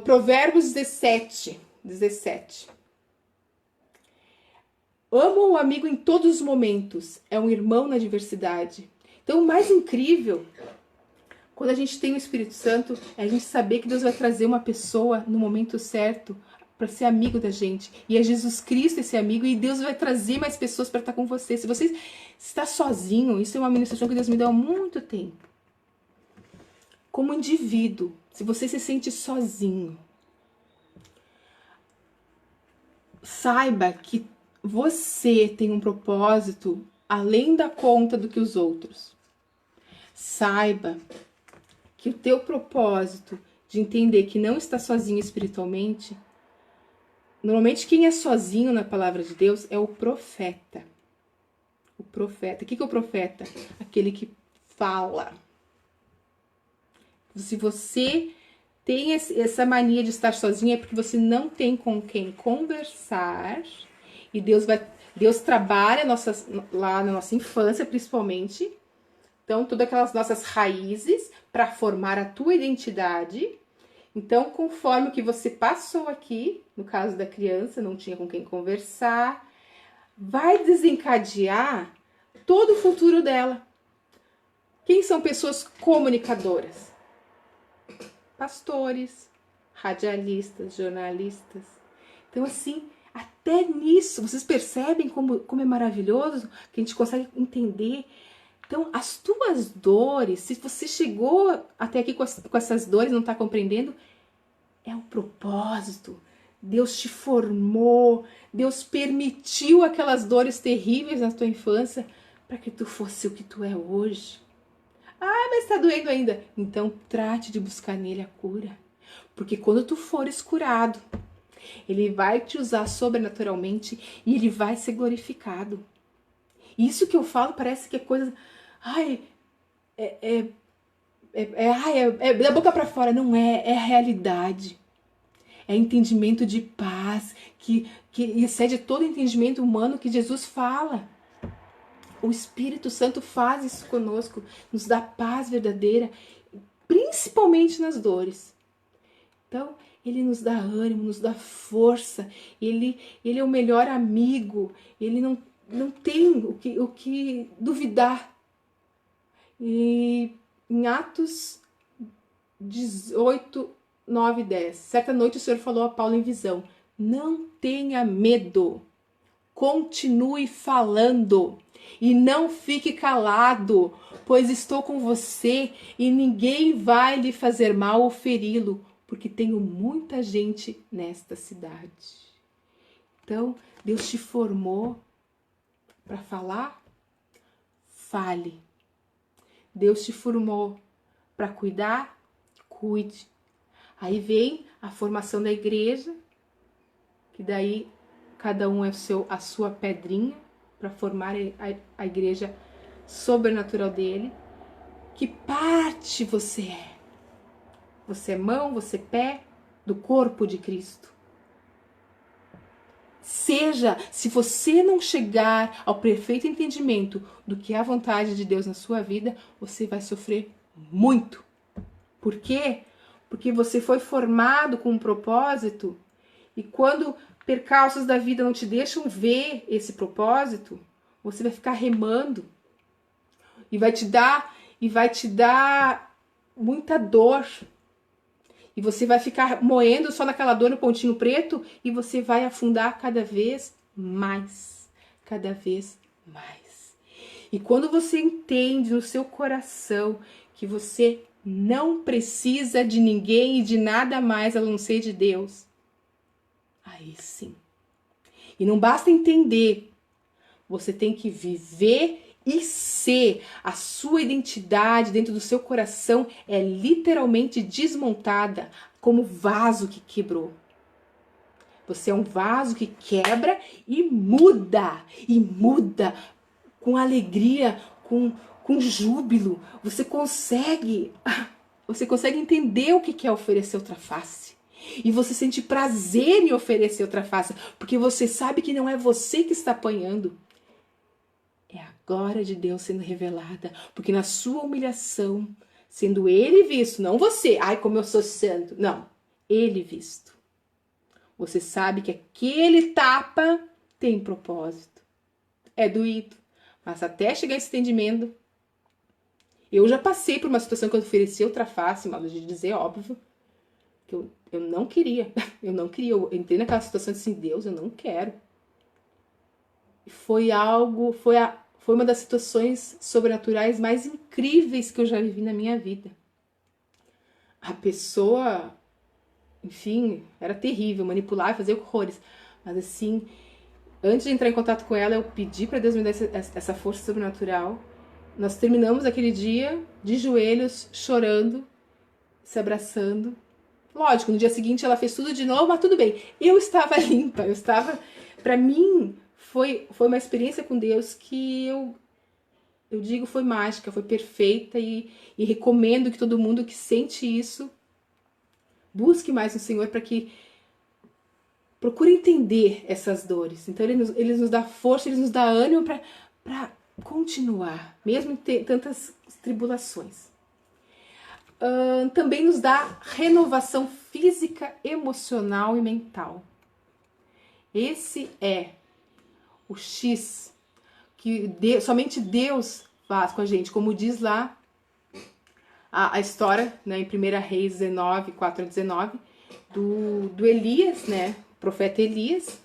Provérbios 17. Ama o amigo em todos os momentos. É um irmão na adversidade. Então, o mais incrível, quando a gente tem o Espírito Santo, é a gente saber que Deus vai trazer uma pessoa no momento certo para ser amigo da gente. E é Jesus Cristo esse amigo, e Deus vai trazer mais pessoas para estar com você. Se você está sozinho, isso é uma ministração que Deus me deu há muito tempo. Como indivíduo, se você se sente sozinho, saiba que você tem um propósito além da conta do que os outros. Saiba que o teu propósito de entender que não está sozinho espiritualmente. Normalmente quem é sozinho na palavra de Deus é o profeta. O profeta. O que é o profeta? Aquele que fala. Se você tem essa mania de estar sozinho, é porque você não tem com quem conversar. E Deus trabalha lá na nossa infância, principalmente. Então, todas aquelas nossas raízes para formar a tua identidade. Então, conforme o que você passou aqui, no caso da criança, não tinha com quem conversar, vai desencadear todo o futuro dela. Quem são pessoas comunicadoras? Pastores, radialistas, jornalistas. Então, assim, até nisso, vocês percebem como é maravilhoso que a gente consegue entender. Então, as tuas dores, se você chegou até aqui com essas dores, não está compreendendo, é o propósito. Deus te formou, Deus permitiu aquelas dores terríveis na tua infância para que tu fosse o que tu é hoje. Ah, mas está doendo ainda. Então, trate de buscar nele a cura. Porque quando tu fores curado, ele vai te usar sobrenaturalmente e ele vai ser glorificado. Isso que eu falo parece que é coisa... Ai, da boca para fora. Não é, é a realidade. É entendimento de paz que excede todo entendimento humano que Jesus fala. O Espírito Santo faz isso conosco, nos dá paz verdadeira, principalmente nas dores. Então, ele nos dá ânimo, nos dá força, ele é o melhor amigo, ele não tem o que duvidar. E em Atos 18, 9 e 10, certa noite o Senhor falou a Paulo em visão: não tenha medo, continue falando e não fique calado, pois estou com você e ninguém vai lhe fazer mal ou feri-lo, porque tenho muita gente nesta cidade. Então, Deus te formou para falar? Fale. Deus te formou para cuidar? Cuide. Aí vem a formação da igreja, que daí cada um é a sua pedrinha para formar a igreja sobrenatural dele. Que parte você é? Você é mão, você é pé do corpo de Cristo. Se você não chegar ao perfeito entendimento do que é a vontade de Deus na sua vida, você vai sofrer muito. Por quê? Porque você foi formado com um propósito e quando percalços da vida não te deixam ver esse propósito, você vai ficar remando e vai te dar muita dor. E você vai ficar moendo só naquela dor no pontinho preto e você vai afundar cada vez mais. Cada vez mais. E quando você entende no seu coração que você não precisa de ninguém e de nada mais a não ser de Deus, aí sim. E não basta entender, você tem que viver e ser. A sua identidade dentro do seu coração é literalmente desmontada como vaso que quebrou. Você é um vaso que quebra e muda com alegria, com júbilo. Você consegue entender o que é oferecer outra face. E você sente prazer em oferecer outra face, porque você sabe que não é você que está apanhando. É a glória de Deus sendo revelada, porque na sua humilhação, sendo Ele visto, não você, ai como eu sou santo, não, Ele visto. Você sabe que aquele tapa tem propósito, é doído, mas até chegar a esse entendimento, eu já passei por uma situação que eu ofereci outra face, modo de dizer, óbvio, que eu não queria, eu entrei naquela situação assim, Deus, eu não quero. Foi uma das situações sobrenaturais mais incríveis que eu já vivi na minha vida. A pessoa, enfim, era terrível, manipulava, fazia horrores. Mas assim, antes de entrar em contato com ela, eu pedi para Deus me dar essa força sobrenatural. Nós terminamos aquele dia de joelhos, chorando, se abraçando. Lógico, no dia seguinte ela fez tudo de novo, mas tudo bem. Eu estava limpa, para mim, foi uma experiência com Deus que eu digo foi mágica, foi perfeita e recomendo que todo mundo que sente isso busque mais no Senhor para que procure entender essas dores. Então ele nos dá força, ele nos dá ânimo para continuar, mesmo em tantas tribulações. também nos dá renovação física, emocional e mental. Esse é o X que somente Deus faz com a gente, como diz lá a história, né, em 1 Reis 19, 4 a 19, do Elias, né, o profeta Elias.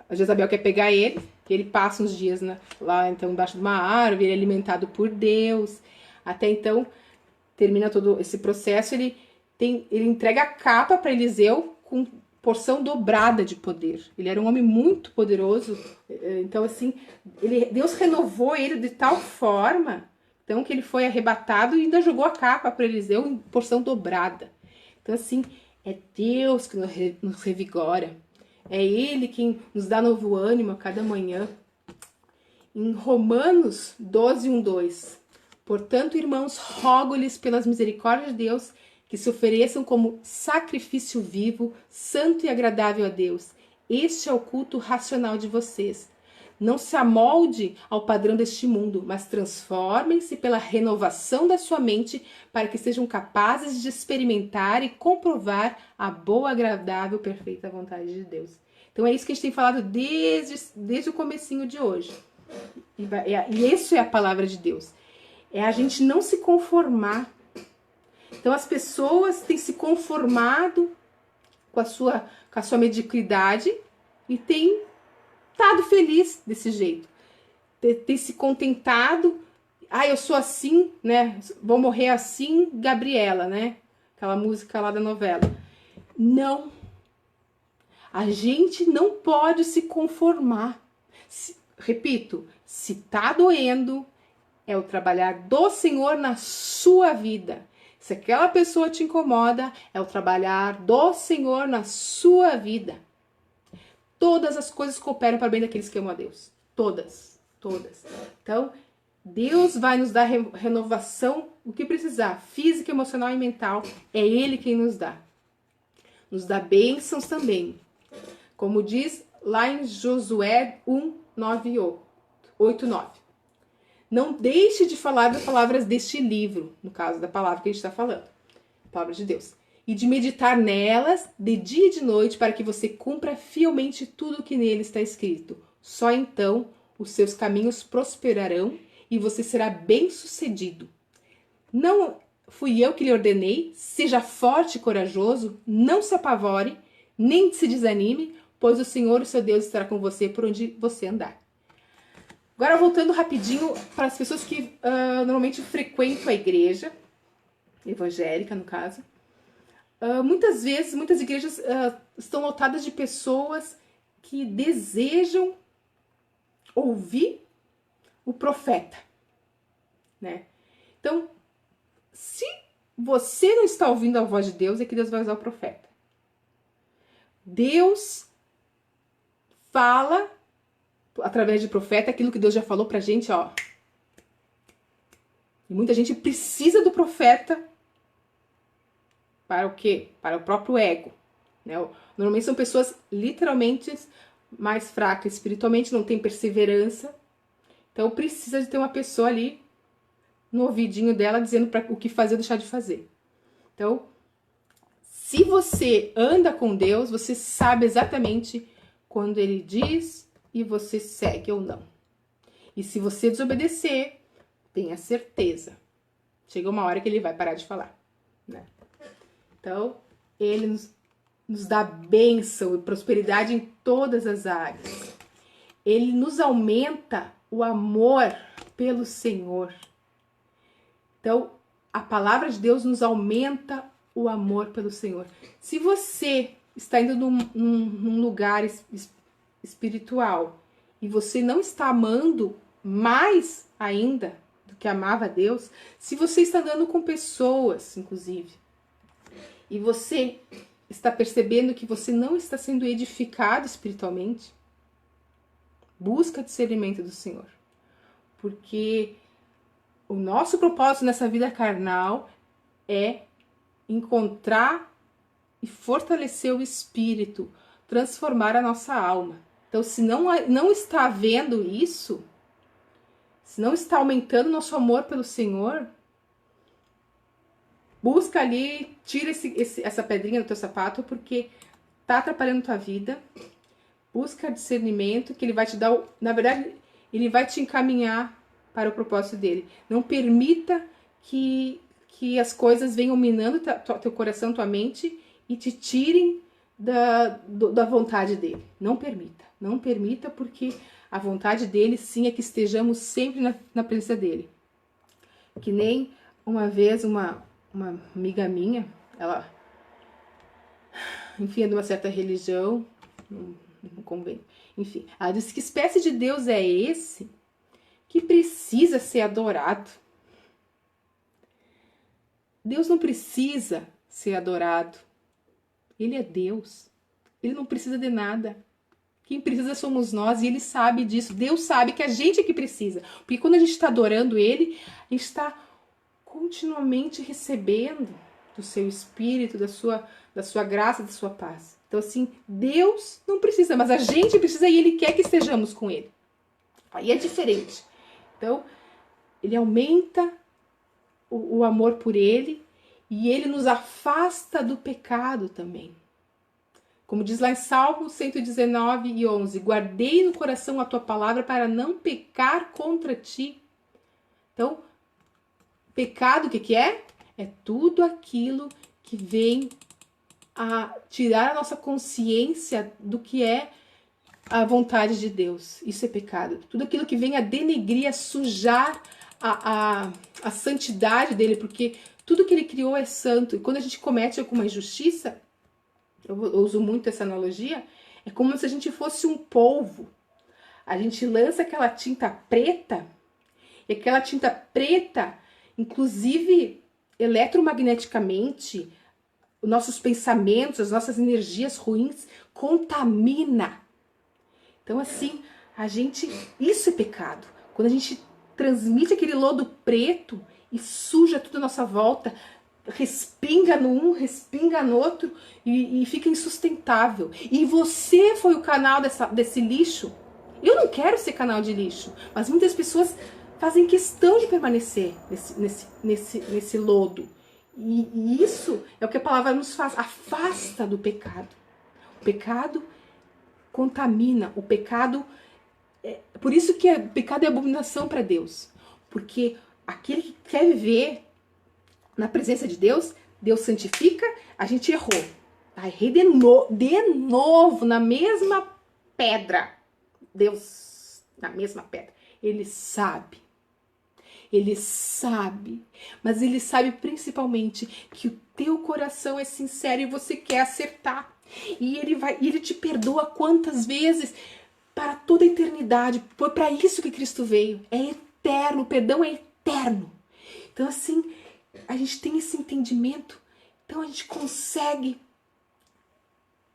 A Jezabel quer pegar ele, e ele passa uns dias lá então embaixo de uma árvore, ele é alimentado por Deus. Até então termina todo esse processo, ele entrega a capa para Eliseu com porção dobrada de poder. Ele era um homem muito poderoso, então assim, Deus renovou ele de tal forma, então, que ele foi arrebatado e ainda jogou a capa para Eliseu em porção dobrada. Então assim, é Deus que nos revigora, é Ele quem nos dá novo ânimo a cada manhã. Em Romanos 12, 1, 2, portanto, irmãos, rogo-lhes pelas misericórdias de Deus que se ofereçam como sacrifício vivo, santo e agradável a Deus. Este é o culto racional de vocês. Não se amolde ao padrão deste mundo, mas transformem-se pela renovação da sua mente para que sejam capazes de experimentar e comprovar a boa, agradável, perfeita vontade de Deus. Então é isso que a gente tem falado desde o comecinho de hoje. E isso é a palavra de Deus. É a gente não se conformar. Então as pessoas têm se conformado com a sua mediocridade e têm estado feliz desse jeito. Ter se contentado. Eu sou assim, né? Vou morrer assim, Gabriela, né? Aquela música lá da novela. Não. A gente não pode se conformar. Repito, se tá doendo, é o trabalhar do Senhor na sua vida. Se aquela pessoa te incomoda, é o trabalhar do Senhor na sua vida. Todas as coisas cooperam para o bem daqueles que amam a Deus. Todas. Então, Deus vai nos dar renovação, o que precisar, física, emocional e mental. É Ele quem nos dá. Nos dá bênçãos também. Como diz lá em Josué 1, 8, 9. Não deixe de falar das palavras deste livro, no caso da palavra que a gente está falando, a palavra de Deus, e de meditar nelas de dia e de noite para que você cumpra fielmente tudo o que nele está escrito. Só então os seus caminhos prosperarão e você será bem-sucedido. Não fui eu que lhe ordenei, seja forte e corajoso, não se apavore, nem se desanime, pois o Senhor, o seu Deus, estará com você por onde você andar. Agora, voltando rapidinho para as pessoas que normalmente frequentam a igreja, evangélica no caso. Muitas vezes, muitas igrejas estão lotadas de pessoas que desejam ouvir o profeta, né? Então, se você não está ouvindo a voz de Deus, é que Deus vai usar o profeta. Deus fala através de profeta aquilo que Deus já falou pra gente, ó. E muita gente precisa do profeta para o quê? Para o próprio ego, né? Normalmente são pessoas literalmente mais fracas espiritualmente, não tem perseverança. Então precisa de ter uma pessoa ali no ouvidinho dela dizendo para o que fazer ou deixar de fazer. Então, se você anda com Deus, você sabe exatamente quando Ele diz e você segue ou não. E se você desobedecer, tenha certeza, chega uma hora que Ele vai parar de falar, né? Então, Ele nos dá bênção e prosperidade em todas as áreas. Ele nos aumenta o amor pelo Senhor. Então, a palavra de Deus nos aumenta o amor pelo Senhor. Se você está indo num lugar espiritual e você não está amando mais ainda do que amava a Deus, se você está andando com pessoas, inclusive, e você está percebendo que você não está sendo edificado espiritualmente, busca discernimento do Senhor. Porque o nosso propósito nessa vida carnal é encontrar e fortalecer o espírito, transformar a nossa alma. Então, se não está havendo isso, se não está aumentando nosso amor pelo Senhor, Busca ali, tira essa pedrinha do teu sapato, porque tá atrapalhando tua vida. Busca discernimento, que ele vai te dar, na verdade, ele vai te encaminhar para o propósito dele. Não permita que as coisas venham minando teu coração, tua mente e te tirem da vontade dele. Não permita. Não permita, porque a vontade dele sim é que estejamos sempre na presença dele. Que nem uma vez uma amiga minha, ela, enfim, é de uma certa religião, não convém. Enfim, ela disse: que espécie de Deus é esse que precisa ser adorado? Deus não precisa ser adorado. Ele é Deus. Ele não precisa de nada. Quem precisa somos nós, e ele sabe disso. Deus sabe que a gente é que precisa. Porque quando a gente está adorando ele, a gente está continuamente recebendo do seu espírito, da sua graça, da sua paz. Então, assim, Deus não precisa, mas a gente precisa, e ele quer que estejamos com ele. Aí é diferente. Então, ele aumenta o amor por ele, e ele nos afasta do pecado também. Como diz lá em Salmo 119:11, guardei no coração a tua palavra para não pecar contra ti. Então, pecado o que é? É tudo aquilo que vem a tirar a nossa consciência do que é a vontade de Deus. Isso é pecado. Tudo aquilo que vem a denegrir, a sujar a santidade dele, porque tudo que ele criou é santo. E quando a gente comete alguma injustiça, eu uso muito essa analogia, é como se a gente fosse um polvo. A gente lança aquela tinta preta, e aquela tinta preta, inclusive eletromagneticamente, os nossos pensamentos, as nossas energias ruins, contamina. Então, assim, isso é pecado. Quando a gente transmite aquele lodo preto e suja tudo à nossa volta, respinga no um, respinga no outro e fica insustentável. E você foi o canal desse lixo. Eu não quero ser canal de lixo, mas muitas pessoas fazem questão de permanecer nesse lodo. E isso é o que a palavra nos faz, afasta do pecado. O pecado contamina, o pecado... por isso que o pecado é abominação para Deus. Porque aquele que quer viver na presença de Deus, Deus santifica, a gente errou. Errei de novo, na mesma pedra. Deus, na mesma pedra. Ele sabe. Ele sabe. Mas ele sabe principalmente que o teu coração é sincero e você quer acertar. E ele te perdoa quantas vezes? Para toda a eternidade. Foi para isso que Cristo veio. É eterno, o perdão é eterno. Então, assim, a gente tem esse entendimento, então a gente consegue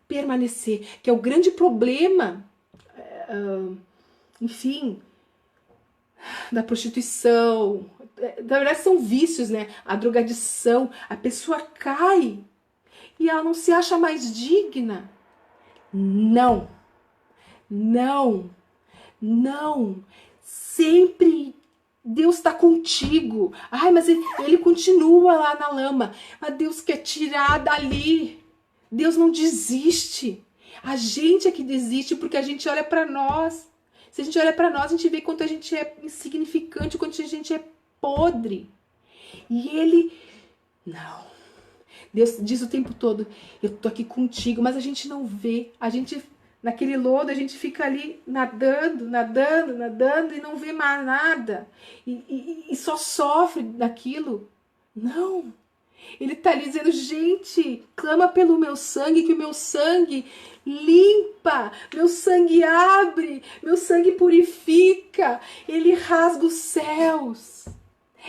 permanecer, que é o grande problema, enfim, da prostituição. Na verdade são vícios, né? A drogadição, a pessoa cai e ela não se acha mais digna. Não, não, não, sempre Deus está contigo. Ai, mas ele continua lá na lama. Mas Deus quer tirar dali. Deus não desiste. A gente é que desiste porque a gente olha para nós. Se a gente olha para nós, a gente vê quanto a gente é insignificante, quanto a gente é podre. E ele... Não. Deus diz o tempo todo, eu tô aqui contigo, mas a gente não vê. A gente... Naquele lodo a gente fica ali nadando, nadando, nadando e não vê mais nada. E só sofre daquilo. Não. Ele tá ali dizendo, gente, clama pelo meu sangue, que o meu sangue limpa, meu sangue abre, meu sangue purifica, ele rasga os céus.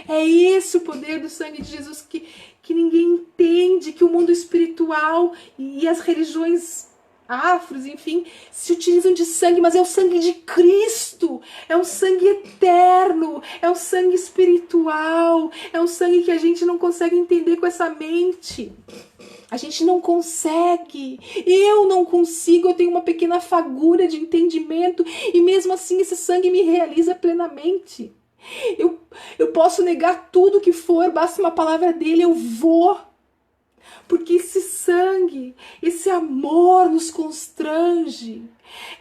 É esse o poder do sangue de Jesus que ninguém entende, que o mundo espiritual e as religiões afros, enfim, se utilizam de sangue, mas é o sangue de Cristo, é um sangue eterno, é um sangue espiritual, é um sangue que a gente não consegue entender com essa mente. A gente não consegue, eu não consigo, eu tenho uma pequena fagulha de entendimento e mesmo assim esse sangue me realiza plenamente. Eu posso negar tudo que for, basta uma palavra dele, eu vou. Porque esse sangue, esse amor nos constrange.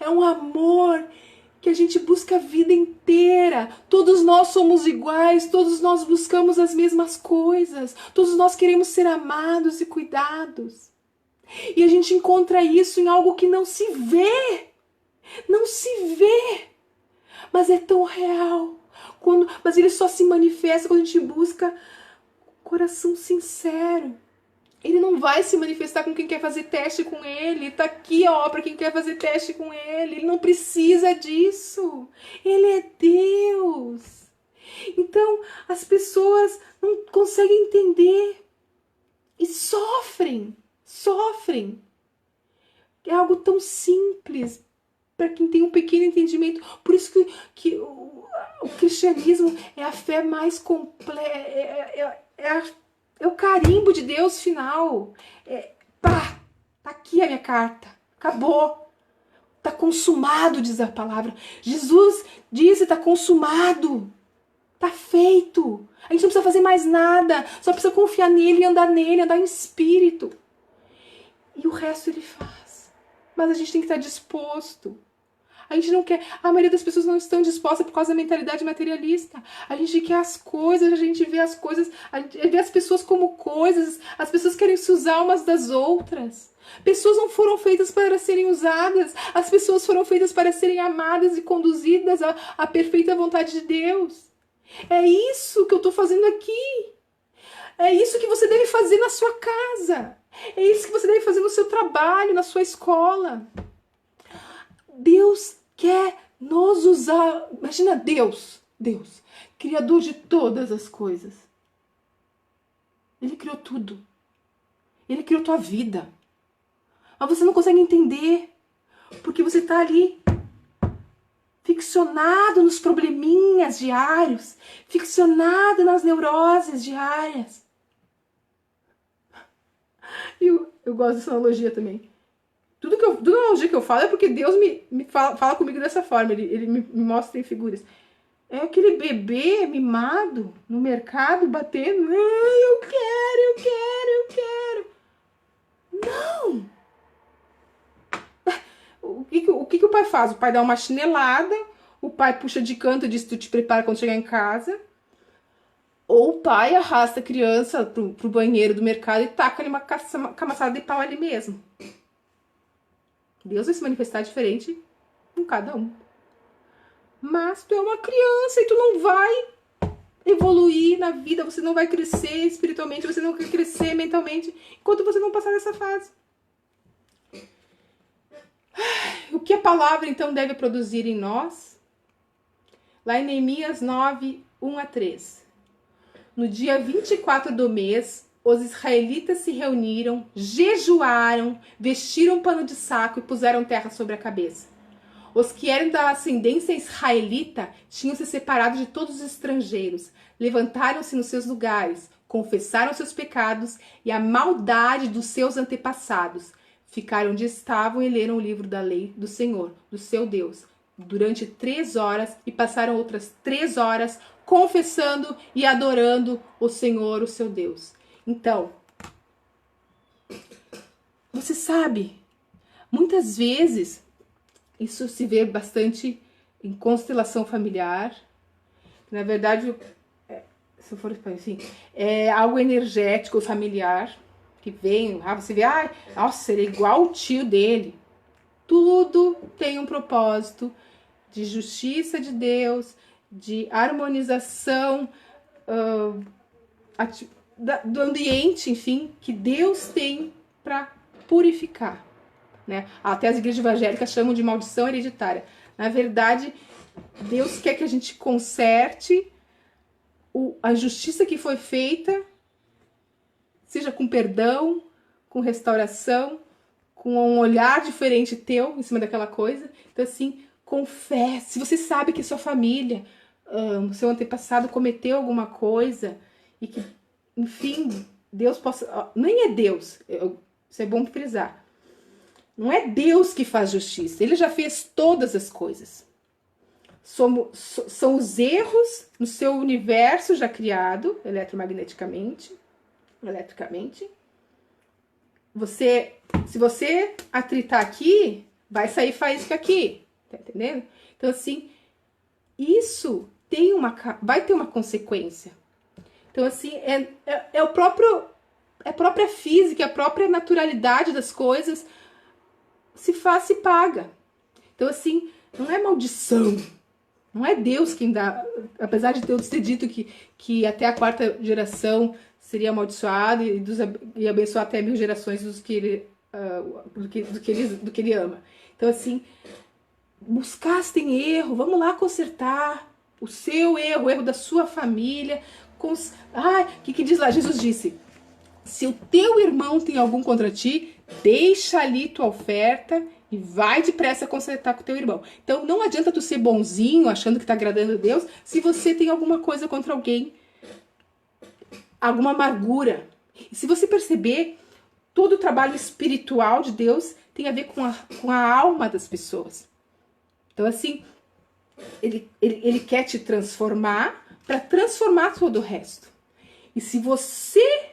É um amor que a gente busca a vida inteira. Todos nós somos iguais, todos nós buscamos as mesmas coisas. Todos nós queremos ser amados e cuidados. E a gente encontra isso em algo que não se vê. Não se vê. Mas é tão real. Mas ele só se manifesta quando a gente busca coração sincero. Ele não vai se manifestar com quem quer fazer teste com ele. Tá aqui, ó, para quem quer fazer teste com ele. Ele não precisa disso. Ele é Deus. Então, as pessoas não conseguem entender. E sofrem. Sofrem. É algo tão simples para quem tem um pequeno entendimento. Por isso que o cristianismo é a fé mais completa. É o carimbo de Deus final. Tá aqui a minha carta. Acabou. Tá consumado, diz a palavra. Jesus disse, tá consumado. Tá feito. A gente não precisa fazer mais nada. Só precisa confiar nele, andar em espírito. E o resto ele faz. Mas a gente tem que estar disposto. A gente não quer... A maioria das pessoas não estão dispostas por causa da mentalidade materialista. A gente quer as coisas, a gente vê as coisas... A gente vê as pessoas como coisas. As pessoas querem se usar umas das outras. Pessoas não foram feitas para serem usadas. As pessoas foram feitas para serem amadas e conduzidas à perfeita vontade de Deus. É isso que eu estou fazendo aqui. É isso que você deve fazer na sua casa. É isso que você deve fazer no seu trabalho, na sua escola. Deus quer nos usar. Imagina Deus, criador de todas as coisas. Ele criou tudo. Ele criou tua vida. Mas você não consegue entender. Porque você está ali ficcionado nos probleminhas diários. Ficcionado nas neuroses diárias. E eu gosto dessa analogia também. Toda analogia que eu falo é porque Deus me fala comigo dessa forma. Ele me mostra em figuras. É aquele bebê mimado no mercado batendo. Eu quero. Não! O que o pai faz? O pai dá uma chinelada. O pai puxa de canto e diz: tu te prepara quando chegar em casa. Ou o pai arrasta a criança pro banheiro do mercado e taca-lhe uma camaçada de pau ali mesmo. Deus vai se manifestar diferente com cada um. Mas tu é uma criança e tu não vai evoluir na vida, você não vai crescer espiritualmente, você não vai crescer mentalmente, enquanto você não passar dessa fase. O que a palavra então deve produzir em nós? Lá em Neemias 9, 1-3. No dia 24 do mês, os israelitas se reuniram, jejuaram, vestiram pano de saco e puseram terra sobre a cabeça. Os que eram da ascendência israelita tinham se separado de todos os estrangeiros, levantaram-se nos seus lugares, confessaram seus pecados e a maldade dos seus antepassados. Ficaram onde estavam e leram o livro da lei do Senhor, do seu Deus, durante 3 horas e passaram outras 3 horas confessando e adorando o Senhor, o seu Deus. Então, você sabe, muitas vezes, isso se vê bastante em constelação familiar. Na verdade, se eu for assim, é algo energético familiar que vem. Você vê, nossa, ele é igual o tio dele. Tudo tem um propósito de justiça de Deus, de harmonização do ambiente, enfim, que Deus tem para purificar. Né? Até as igrejas evangélicas chamam de maldição hereditária. Na verdade, Deus quer que a gente conserte a injustiça que foi feita, seja com perdão, com restauração, com um olhar diferente teu em cima daquela coisa. Então, assim, confesse. Se você sabe que sua família, seu antepassado cometeu alguma coisa e que, enfim, Deus possa... Nem é Deus, isso é bom frisar. Não é Deus que faz justiça, ele já fez todas as coisas. são os erros no seu universo já criado eletromagneticamente, eletricamente. Se você atritar aqui, vai sair faísca aqui, tá entendendo? Então, assim, isso vai ter uma consequência. Então, assim, é a própria física, a própria naturalidade das coisas, se faz, se paga. Então, assim, não é maldição, não é Deus quem dá, apesar de Deus ter dito que até a 4ª geração seria amaldiçoado e abençoar até 1000 gerações do que ele ama. Então, assim, buscar se tem erro, vamos lá consertar o seu erro, o erro da sua família. O que diz lá? Jesus disse: se o teu irmão tem algum contra ti, deixa ali tua oferta e vai depressa consertar com o teu irmão. Então, não adianta tu ser bonzinho, achando que tá agradando a Deus, se você tem alguma coisa contra alguém, alguma amargura. E se você perceber, todo o trabalho espiritual de Deus tem a ver com a alma das pessoas. Então, assim, ele quer te transformar para transformar todo o resto. E se você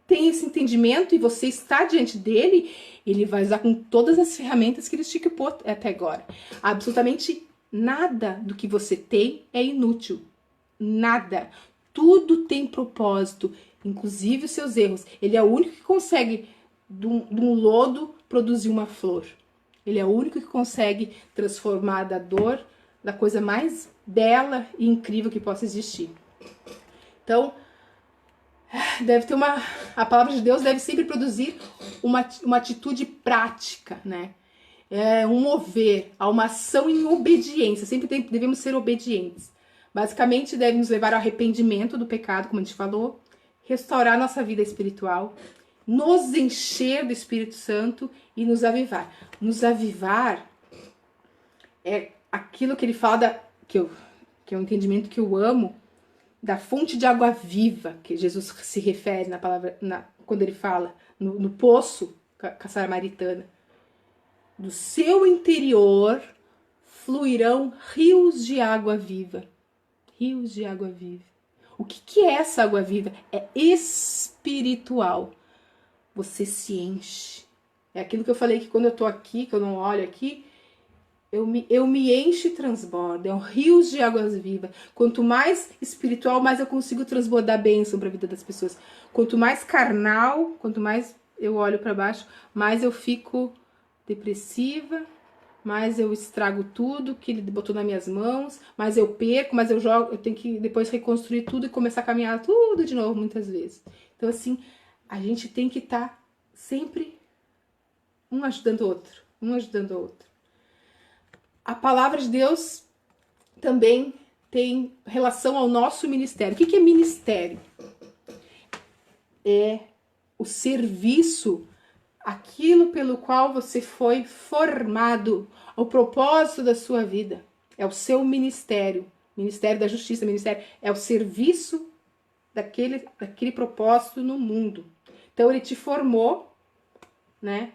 tem esse entendimento e você está diante dele, ele vai usar com todas as ferramentas que ele te equipou até agora. Absolutamente nada do que você tem é inútil. Nada. Tudo tem propósito, inclusive os seus erros. Ele é o único que consegue, de um lodo, produzir uma flor. Ele é o único que consegue transformar da dor, da coisa mais bela e incrível que possa existir. Então, a palavra de Deus deve sempre produzir uma atitude prática, né? Um mover, uma ação em obediência. Sempre devemos ser obedientes. Basicamente, deve nos levar ao arrependimento do pecado, como a gente falou, restaurar nossa vida espiritual, nos encher do Espírito Santo e nos avivar. Nos avivar é aquilo que ele fala, que é um entendimento que eu amo, da fonte de água viva, que Jesus se refere na palavra, quando ele fala no poço com a samaritana. Do seu interior fluirão rios de água viva. Rios de água viva. O que é essa água viva? É espiritual. Você se enche. É aquilo que eu falei, que quando eu tô aqui, que eu não olho aqui, eu me encho e transbordo. É um rios de águas vivas. Quanto mais espiritual, mais eu consigo transbordar bênção para a vida das pessoas. Quanto mais carnal, quanto mais eu olho para baixo, mais eu fico depressiva, mais eu estrago tudo que ele botou nas minhas mãos, mais eu perco, mais eu jogo, eu tenho que depois reconstruir tudo e começar a caminhar tudo de novo muitas vezes. Então, assim, a gente tem que estar sempre um ajudando o outro, um ajudando o outro. A palavra de Deus também tem relação ao nosso ministério. O que é ministério? É o serviço, aquilo pelo qual você foi formado, o propósito da sua vida. É o seu ministério. Ministério da Justiça, ministério é o serviço daquele propósito no mundo. Então ele te formou, né,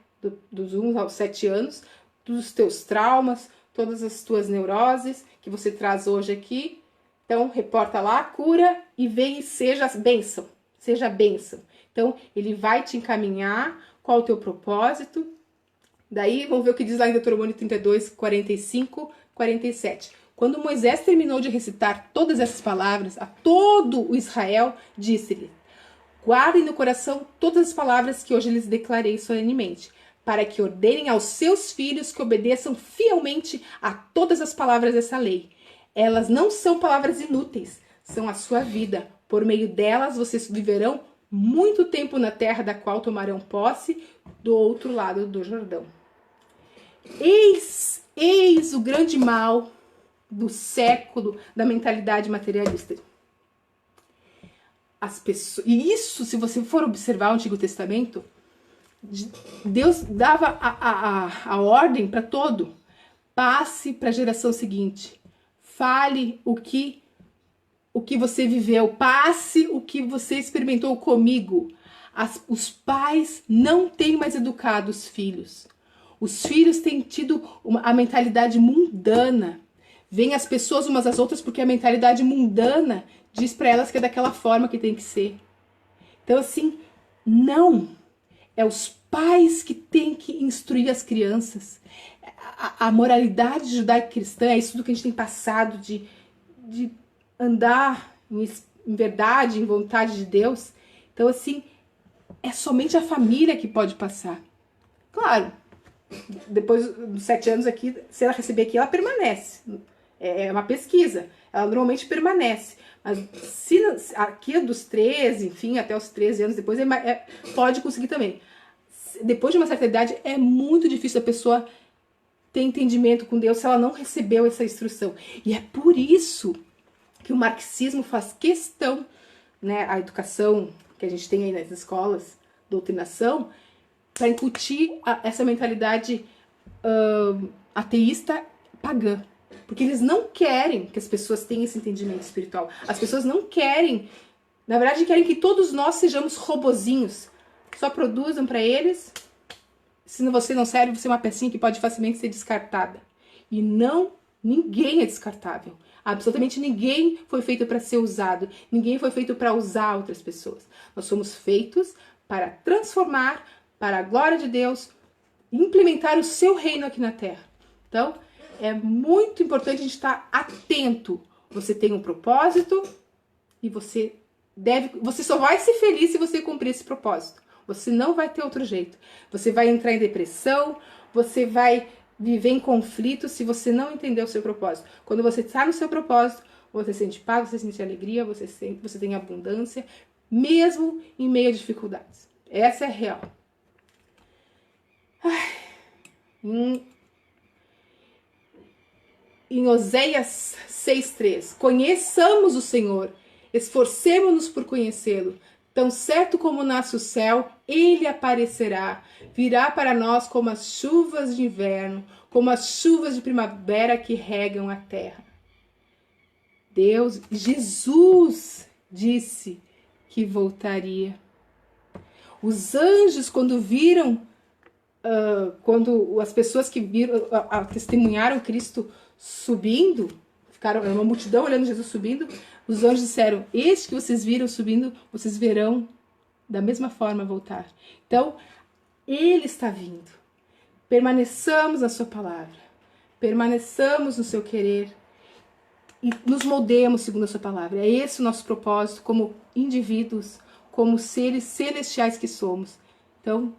dos 1 aos 7 anos, dos teus traumas, todas as tuas neuroses que você traz hoje aqui. Então, reporta lá, cura e vem e seja bênção. Seja bênção. Então, ele vai te encaminhar qual o teu propósito. Daí, vamos ver o que diz lá em Deuteronômio 32, 45, 47. Quando Moisés terminou de recitar todas essas palavras a todo o Israel, disse-lhe: guardem no coração todas as palavras que hoje lhes declarei solenemente, para que ordenem aos seus filhos que obedeçam fielmente a todas as palavras dessa lei. Elas não são palavras inúteis, são a sua vida. Por meio delas, vocês viverão muito tempo na terra da qual tomarão posse do outro lado do Jordão. Eis o grande mal do século da mentalidade materialista. As pessoas, e isso, se você for observar o Antigo Testamento, Deus dava a ordem para todo. Passe para a geração seguinte. Fale o que você viveu. Passe o que você experimentou comigo. Os pais não têm mais educado os filhos. Os filhos têm tido a mentalidade mundana. veem as pessoas umas às outras porque a mentalidade mundana diz para elas que é daquela forma que tem que ser. Então, assim, não. É os pais que têm que instruir as crianças. A moralidade judaico-cristã é isso do que a gente tem passado de andar em verdade, em vontade de Deus. Então, assim, é somente a família que pode passar. Claro, depois dos 7 anos aqui, se ela receber aqui, ela permanece. É uma pesquisa. Ela normalmente permanece. Mas se aqui dos 13, enfim, até os 13 anos depois, pode conseguir também. Depois de uma certa idade, é muito difícil a pessoa ter entendimento com Deus se ela não recebeu essa instrução. E é por isso que o marxismo faz questão, né, a educação que a gente tem aí nas escolas, doutrinação, para incutir essa mentalidade ateísta pagã. Porque eles não querem que as pessoas tenham esse entendimento espiritual. As pessoas não querem, na verdade, querem que todos nós sejamos robozinhos. Só produzam para eles. Se você não serve, você é uma pecinha que pode facilmente ser descartada. E não, ninguém é descartável. Absolutamente ninguém foi feito para ser usado. Ninguém foi feito para usar outras pessoas. Nós somos feitos para transformar, para a glória de Deus, implementar o seu reino aqui na Terra. Então, é muito importante a gente estar atento. Você tem um propósito e você só vai ser feliz se você cumprir esse propósito. Você não vai ter outro jeito. Você vai entrar em depressão, você vai viver em conflito se você não entender o seu propósito. Quando você está no seu propósito, você sente paz, você sente alegria, você tem abundância, mesmo em meio a dificuldades. Essa é real. Em Oséias 6:3, conheçamos o Senhor, esforcemo-nos por conhecê-lo. Tão certo como nasce o céu, ele aparecerá, virá para nós como as chuvas de inverno, como as chuvas de primavera que regam a terra. Jesus disse que voltaria. Os anjos, quando viram, quando as pessoas que viram, testemunharam Cristo subindo, ficaram uma multidão olhando Jesus subindo, os anjos disseram, este que vocês viram subindo, vocês verão da mesma forma voltar. Então, ele está vindo. Permaneçamos na sua palavra, permaneçamos no seu querer e nos moldeemos segundo a sua palavra. É esse o nosso propósito como indivíduos, como seres celestiais que somos. Então,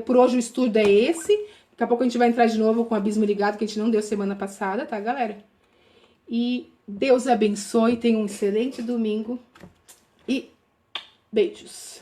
por hoje o estudo é esse. Daqui a pouco a gente vai entrar de novo com o abismo ligado, que a gente não deu semana passada, tá, galera? E Deus abençoe, tenha um excelente domingo e beijos.